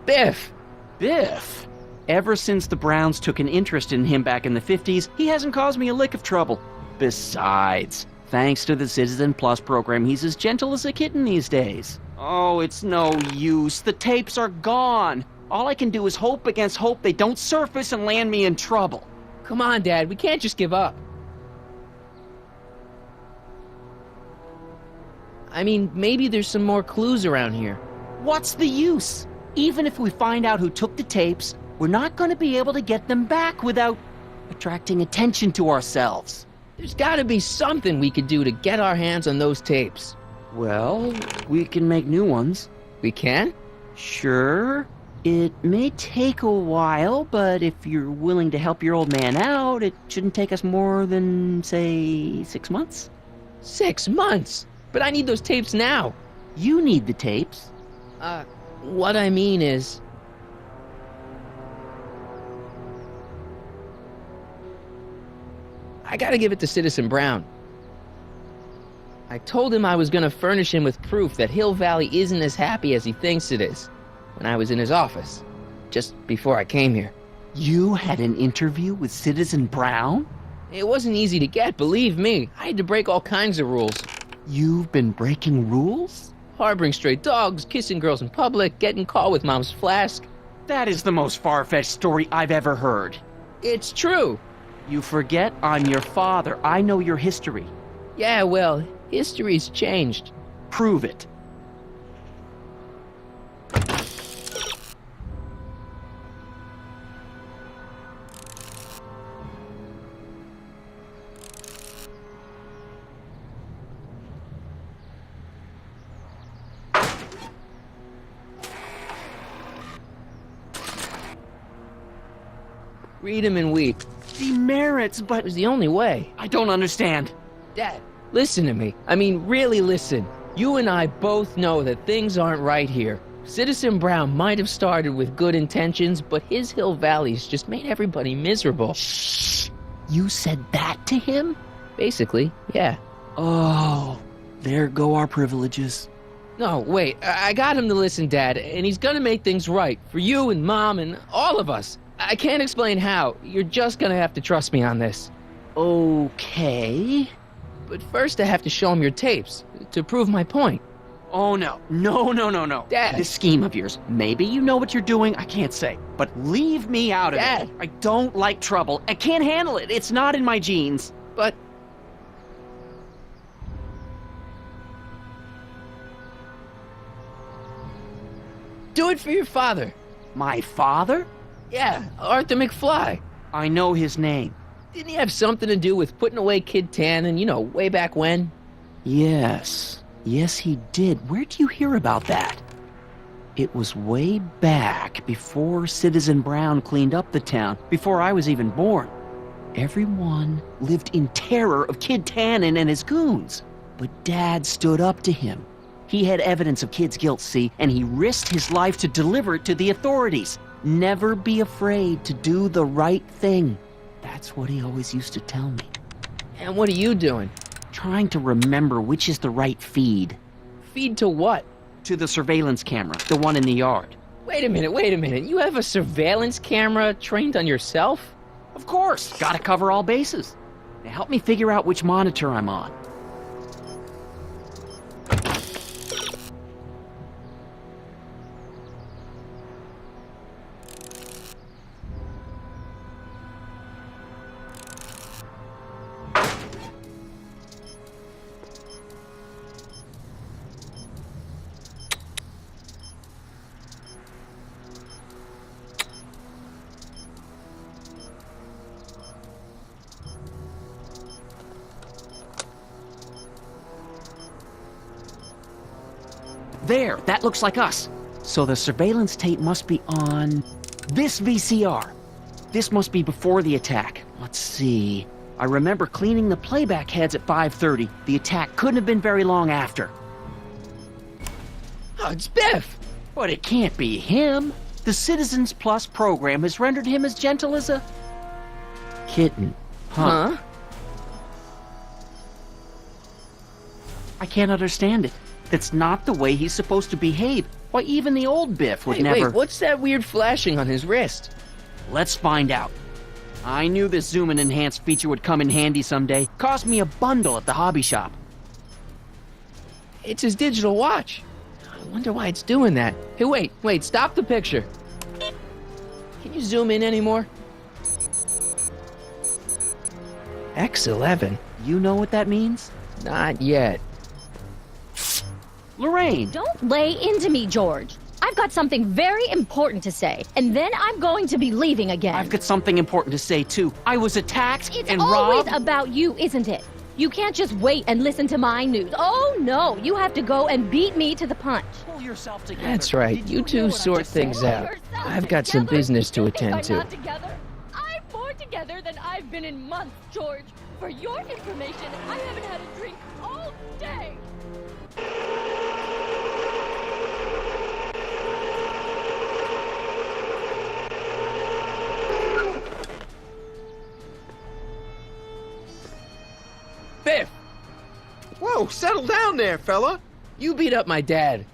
Biff! Biff? Ever since the Browns took an interest in him back in the 50s, he hasn't caused me a lick of trouble. Besides, thanks to the Citizen Plus program, he's as gentle as a kitten these days. Oh, it's no use. The tapes are gone. All I can do is hope against hope they don't surface and land me in trouble. Come on, Dad. We can't just give up. I mean, maybe there's some more clues around here. What's the use? Even if we find out who took the tapes, we're not going to be able to get them back without attracting attention to ourselves. There's gotta be something we could do to get our hands on those tapes. Well, we can make new ones. We can? Sure. It may take a while, but if you're willing to help your old man out, it shouldn't take us more than, say, 6 months. 6 months? But I need those tapes now. You need the tapes. What I mean is... I gotta give it to Citizen Brown. I told him I was gonna furnish him with proof that Hill Valley isn't as happy as he thinks it is when I was in his office, just before I came here. You had an interview with Citizen Brown? It wasn't easy to get, believe me. I had to break all kinds of rules. You've been breaking rules? Harboring stray dogs, kissing girls in public, getting caught with Mom's flask. That is the most far-fetched story I've ever heard. It's true. You forget I'm your father. I know your history. Yeah, well, history's changed. Prove it. Read him and weep. Demerits, but... It was the only way. I don't understand. Dad, listen to me. I mean, really listen. You and I both know that things aren't right here. Citizen Brown might have started with good intentions, but his Hill Valley's just made everybody miserable. Shh! You said that to him? Basically, yeah. Oh, there go our privileges. No, wait. I got him to listen, Dad, and he's gonna make things right. For you and Mom and all of us. I can't explain how. You're just gonna have to trust me on this. Okay. But first I have to show him your tapes, to prove my point. Oh, no. No. Dad. This scheme of yours, maybe you know what you're doing, I can't say. But leave me out of Dad. it. I don't like trouble. I can't handle it. It's not in my genes. But... do it for your father. My father? Yeah, Arthur McFly. I know his name. Didn't he have something to do with putting away Kid Tannen, you know, way back when? Yes, he did. Where'd you hear about that? It was way back before Citizen Brown cleaned up the town, before I was even born. Everyone lived in terror of Kid Tannen and his goons. But Dad stood up to him. He had evidence of Kid's guilt, see, and he risked his life to deliver it to the authorities. Never be afraid to do the right thing. That's what he always used to tell me. And what are you doing? Trying to remember which is the right feed. Feed to what? To the surveillance camera, the one in the yard. Wait a minute. You have a surveillance camera trained on yourself? Of course. Gotta cover all bases. Now help me figure out which monitor I'm on. There, that looks like us. So the surveillance tape must be on this VCR. This must be before the attack. Let's see. I remember cleaning the playback heads at 5:30. The attack couldn't have been very long after. Oh, it's Biff! But it can't be him. The Citizens Plus program has rendered him as gentle as a kitten. Huh? I can't understand it. That's not the way he's supposed to behave. Why, even the old Biff would never... Wait, what's that weird flashing on his wrist? Let's find out. I knew this zoom and enhance feature would come in handy someday. Cost me a bundle at the hobby shop. It's his digital watch. I wonder why it's doing that. Hey, wait, stop the picture. Can you zoom in anymore? X11? You know what that means? Not yet. Lorraine! Don't lay into me, George. I've got something very important to say, and then I'm going to be leaving again. I've got something important to say, too. I was attacked it's and always robbed... about you, isn't it? You can't just wait and listen to my news. Oh, no, you have to go and beat me to the punch. Pull yourself together. That's right. You two sort things out. I've got some business to attend to. Not together. I'm more together than I've been in months, George. For your information, I haven't had a drink all day. Biff! Whoa, settle down there, fella. You beat up my dad.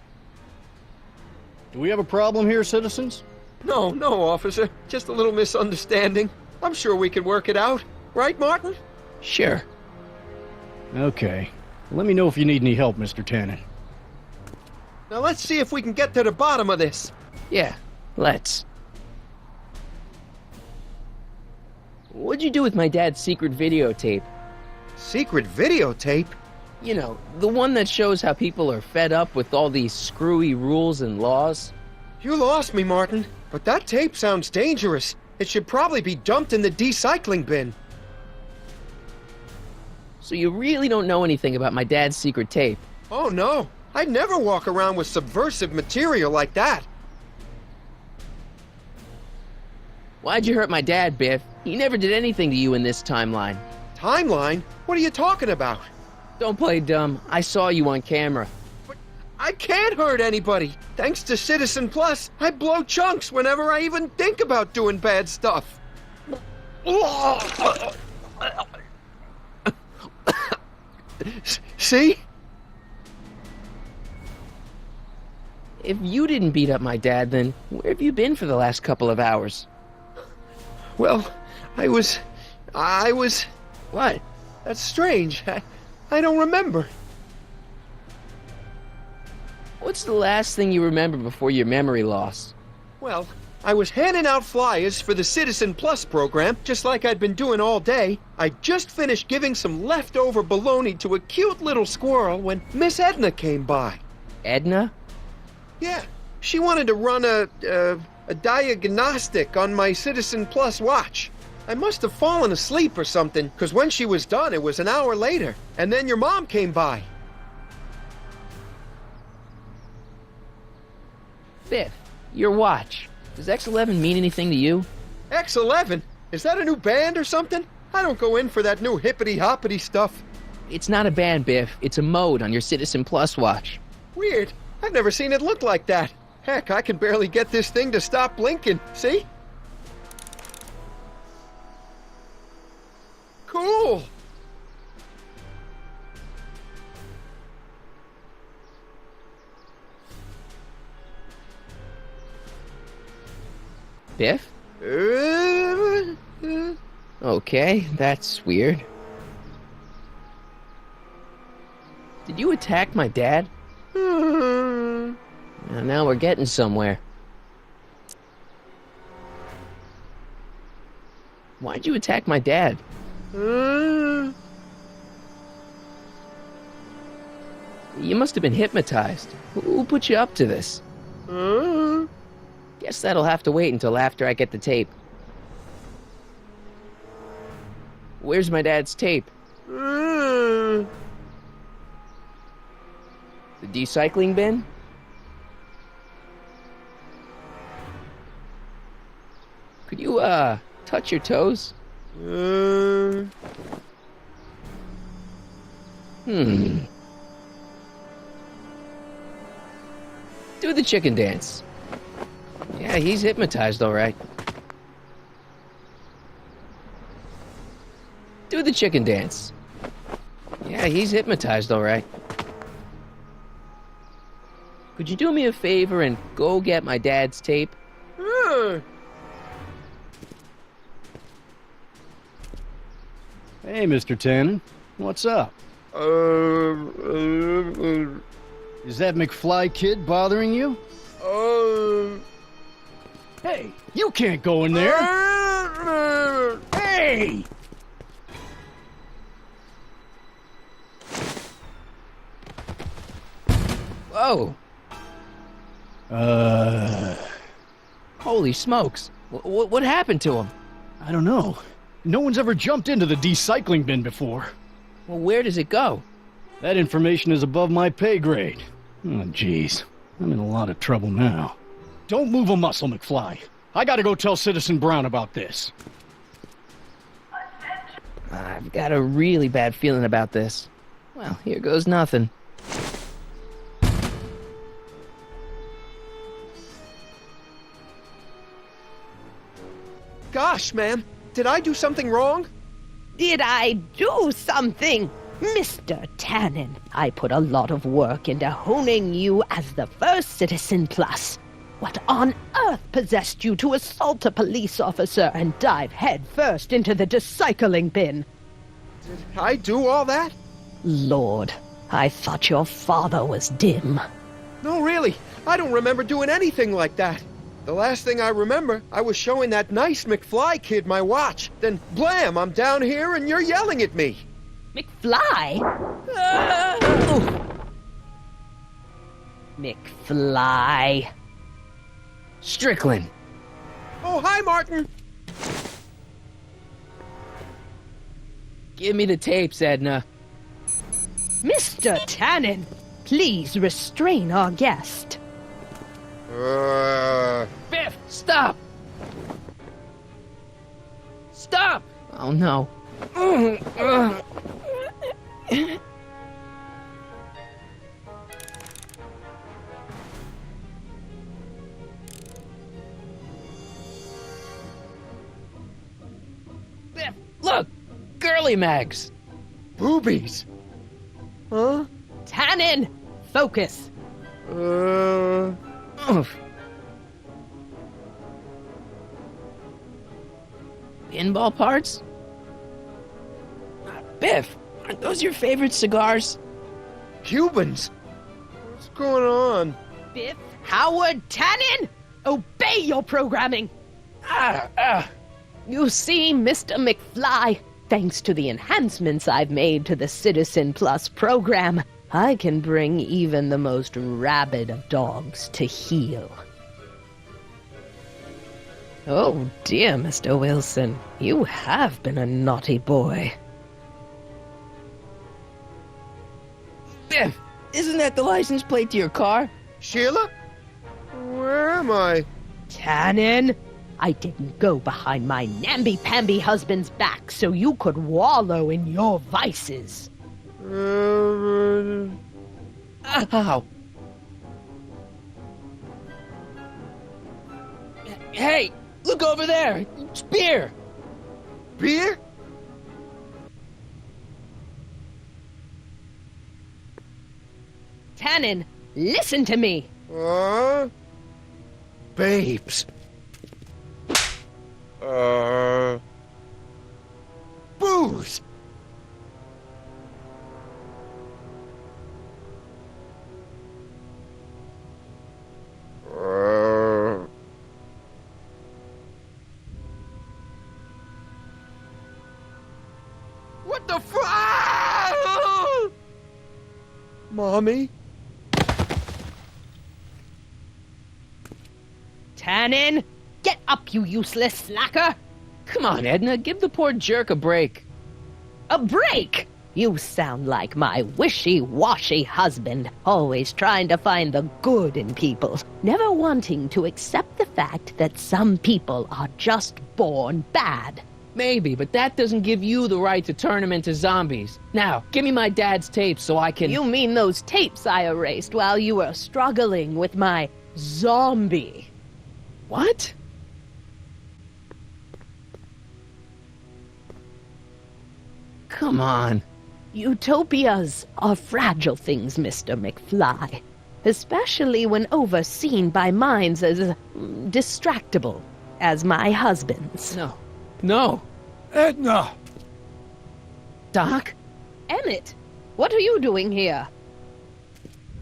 Do we have a problem here, citizens? No, officer. Just a little misunderstanding. I'm sure we can work it out. Right, Martin? Sure. Okay. Let me know if you need any help, Mr. Tannen. Now let's see if we can get to the bottom of this. Yeah, let's. What'd you do with my dad's secret videotape? Secret videotape? You know, the one that shows how people are fed up with all these screwy rules and laws. You lost me, Martin. But that tape sounds dangerous. It should probably be dumped in the recycling bin. So you really don't know anything about my dad's secret tape? Oh, no. I'd never walk around with subversive material like that. Why'd you hurt my dad, Biff? He never did anything to you in this timeline. Timeline? What are you talking about? Don't play dumb. I saw you on camera. But I can't hurt anybody. Thanks to Citizen Plus, I blow chunks whenever I even think about doing bad stuff. See? If you didn't beat up my dad, then where have you been for the last couple of hours? Well, I was... What? That's strange. I don't remember. What's the last thing you remember before your memory loss? Well, I was handing out flyers for the Citizen Plus program, just like I'd been doing all day. I just finished giving some leftover bologna to a cute little squirrel when Miss Edna came by. Edna? Yeah, she wanted to run a diagnostic on my Citizen Plus watch. I must have fallen asleep or something, because when she was done, it was an hour later. And then your mom came by. Biff, your watch. Does X11 mean anything to you? X11? Is that a new band or something? I don't go in for that new hippity-hoppity stuff. It's not a band, Biff. It's a mode on your Citizen Plus watch. Weird. I've never seen it look like that. Heck, I can barely get this thing to stop blinking. See? Cool! Biff? Okay, that's weird. Did you attack my dad? Now we're getting somewhere. Why'd you attack my dad? You must have been hypnotized. Who put you up to this? Guess that'll have to wait until after I get the tape. Where's my dad's tape? The recycling bin? Could you, touch your toes? Do the chicken dance. Yeah, he's hypnotized, all right. Do the chicken dance. Yeah, he's hypnotized, all right. Could you do me a favor and go get my dad's tape? Hey, Mr. Tannen. What's up? Is that McFly kid bothering you? Hey, you can't go in there! Hey! Whoa! Holy smokes. What happened to him? I don't know. No one's ever jumped into the decycling bin before. Well, where does it go? That information is above my pay grade. Oh, jeez. I'm in a lot of trouble now. Don't move a muscle, McFly. I gotta go tell Citizen Brown about this. I've got a really bad feeling about this. Well, here goes nothing. Gosh, ma'am, did I do something wrong? Did I do something? Mr. Tannen, I put a lot of work into honing you as the first Citizen Plus. What on earth possessed you to assault a police officer and dive headfirst into the decycling bin? Did I do all that? Lord, I thought your father was dim. No, really, I don't remember doing anything like that. The last thing I remember, I was showing that nice McFly kid my watch. Then, blam, I'm down here and you're yelling at me. McFly? McFly. Strickland. Oh, hi, Martin. Give me the tapes, Edna. Mr. Tannen, please restrain our guest. Biff, stop! Stop! Oh, no. Biff, look! Girly mags! Boobies! Huh? Tannen, focus! Pinball parts? Biff, aren't those your favorite cigars? Cubans? What's going on? Biff Howard Tannen, obey your programming! You see, Mr. McFly, thanks to the enhancements I've made to the Citizen Plus program, I can bring even the most rabid of dogs to heel. Oh dear, Mr. Wilson, you have been a naughty boy. Biff, isn't that the license plate to your car? Sheila? Where am I? Tannen, I didn't go behind my namby-pamby husband's back so you could wallow in your vices. Ow. Hey, look over there. It's beer. Beer? Tannen, listen to me. Babes. Booze. What the Mommy? Tannen, get up, you useless slacker! Come on, Edna, give the poor jerk a break. A break? You sound like my wishy-washy husband, always trying to find the good in people, never wanting to accept the fact that some people are just born bad. Maybe, but that doesn't give you the right to turn them into zombies. Now, give me my dad's tapes so I can... You mean those tapes I erased while you were struggling with my zombie? What? Come on. Utopias are fragile things, Mr. McFly. Especially when overseen by minds as distractible as my husband's. No. Edna! Doc? Emmett, what are you doing here?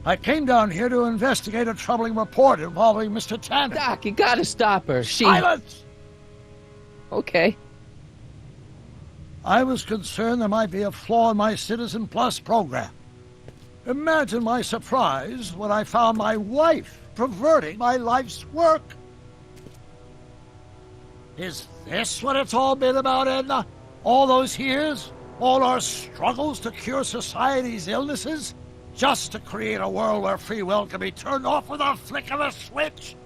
I came down here to investigate a troubling report involving Mr. Tanner. Doc, you gotta stop her. Silence! Okay. I was concerned there might be a flaw in my Citizen Plus program. Imagine my surprise when I found my wife perverting my life's work. Is this what it's all been about, Edna? All those years? All our struggles to cure society's illnesses? Just to create a world where free will can be turned off with a flick of a switch?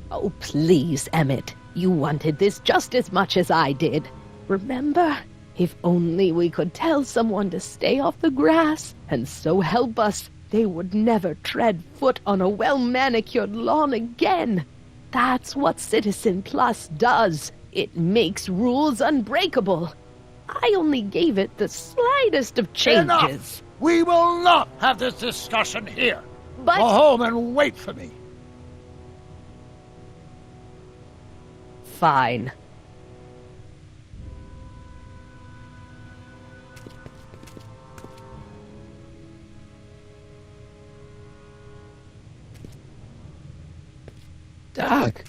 Oh, please, Emmett. You wanted this just as much as I did. Remember? If only we could tell someone to stay off the grass, and so help us, they would never tread foot on a well-manicured lawn again. That's what Citizen Plus does. It makes rules unbreakable. I only gave it the slightest of changes. Enough! We will not have this discussion here. But... Go home and wait for me. Fine. Doc.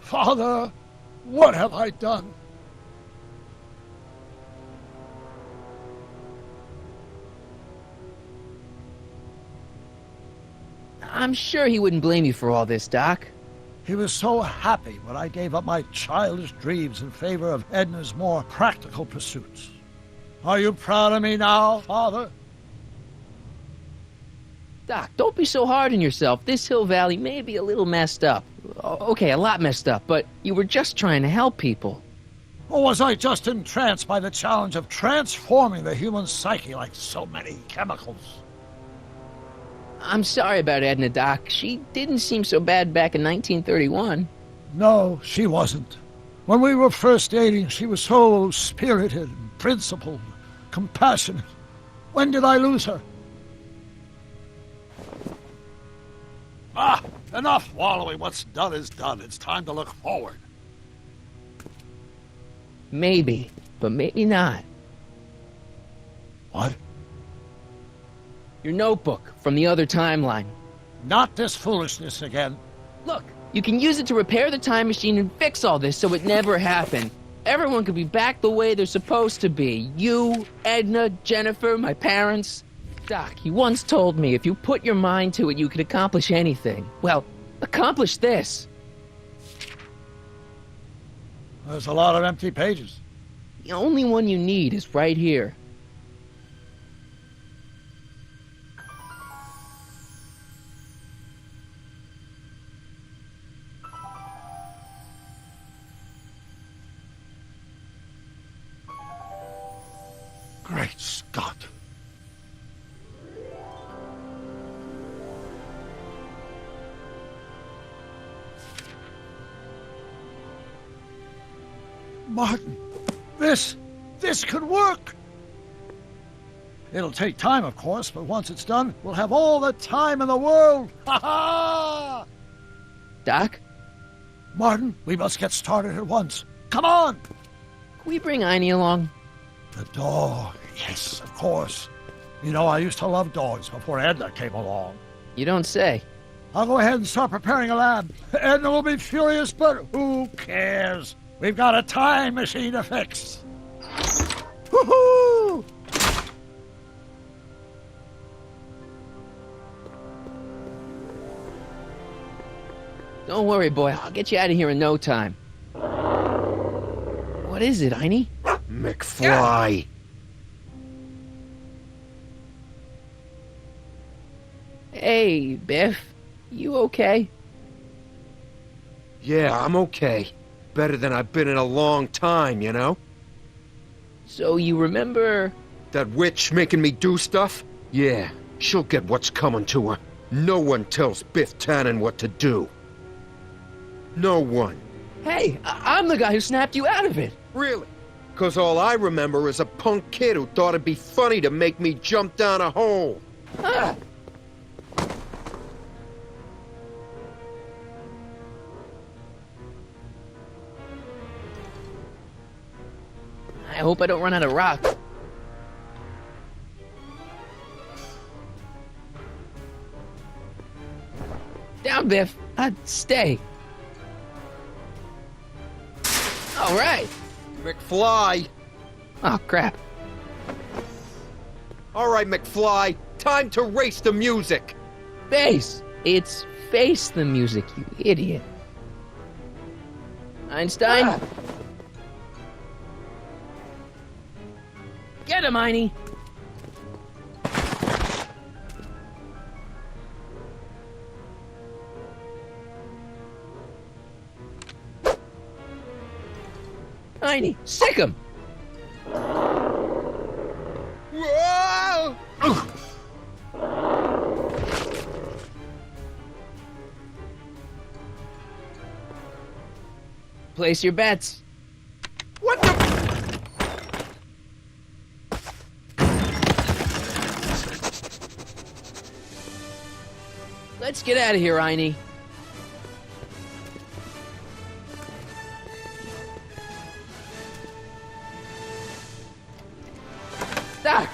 Father, what have I done? I'm sure he wouldn't blame you for all this, Doc. He was so happy when I gave up my childish dreams in favor of Edna's more practical pursuits. Are you proud of me now, Father? Doc, don't be so hard on yourself. This Hill Valley may be a little messed up. Okay, a lot messed up, but you were just trying to help people. Or was I just entranced by the challenge of transforming the human psyche like so many chemicals? I'm sorry about Edna, Doc. She didn't seem so bad back in 1931. No, she wasn't. When we were first dating, she was so spirited and principled, compassionate. When did I lose her? Enough wallowing. What's done is done. It's time to look forward. Maybe, but maybe not. What? Your notebook from the other timeline. Not this foolishness again. Look, you can use it to repair the time machine and fix all this so it never happened. Everyone could be back the way they're supposed to be. You, Edna, Jennifer, my parents. Doc, he once told me if you put your mind to it, you could accomplish anything. Well, accomplish this. There's a lot of empty pages. The only one you need is right here. Great Scott. Martin, this could work. It'll take time, of course, but once it's done, we'll have all the time in the world. Ha ha! Doc? Martin, we must get started at once. Come on! Can we bring Einie along? The dog, yes, of course. You know, I used to love dogs before Edna came along. You don't say. I'll go ahead and start preparing a lab. Edna will be furious, but who cares? We've got a time machine to fix. Woohoo! Don't worry, boy. I'll get you out of here in no time. What is it, Einie? McFly. Hey, Biff. You okay? Yeah, I'm okay. Better than I've been in a long time, you know? So you remember... That witch making me do stuff? Yeah, she'll get what's coming to her. No one tells Biff Tannen what to do. No one. Hey, I'm the guy who snapped you out of it. Really? 'Cause all I remember is a punk kid who thought it'd be funny to make me jump down a hole. Ah. I hope I don't run out of rock. Down, Biff. Stay. All right. McFly! Oh, crap. All right, McFly. Time to race the music. Bass. It's face the music, you idiot. Einstein? Get him, Einie! Einie, sick him! Whoa! Place your bets. What the? Let's get out of here, Einie. Doc!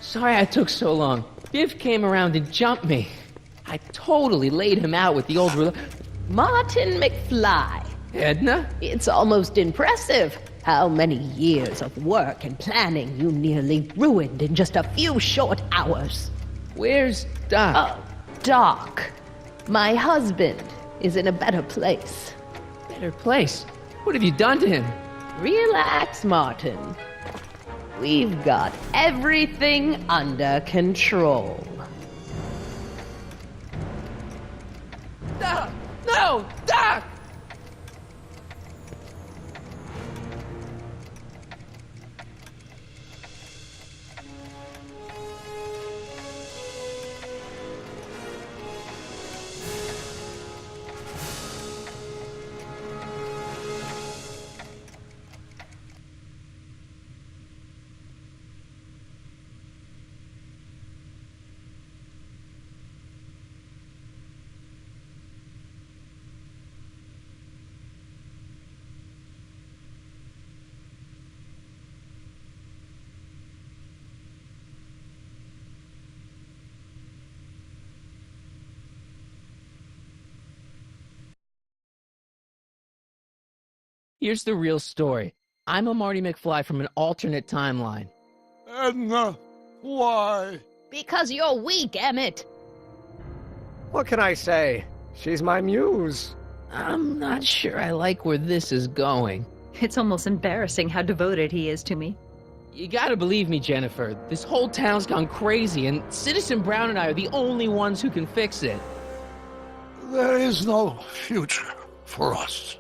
Sorry I took so long. Biff came around and jumped me. I totally laid him out with the old ruler. Martin McFly. Edna? It's almost impressive how many years of work and planning you nearly ruined in just a few short hours. Where's Doc? Oh, Doc. My husband is in a better place. Better place? What have you done to him? Relax, Martin. We've got everything under control. Doc! No! Doc! Here's the real story. I'm a Marty McFly from an alternate timeline. Edna, why? Because you're weak, Emmett. What can I say? She's my muse. I'm not sure I like where this is going. It's almost embarrassing how devoted he is to me. You gotta believe me, Jennifer. This whole town's gone crazy, and Citizen Brown and I are the only ones who can fix it. There is no future for us.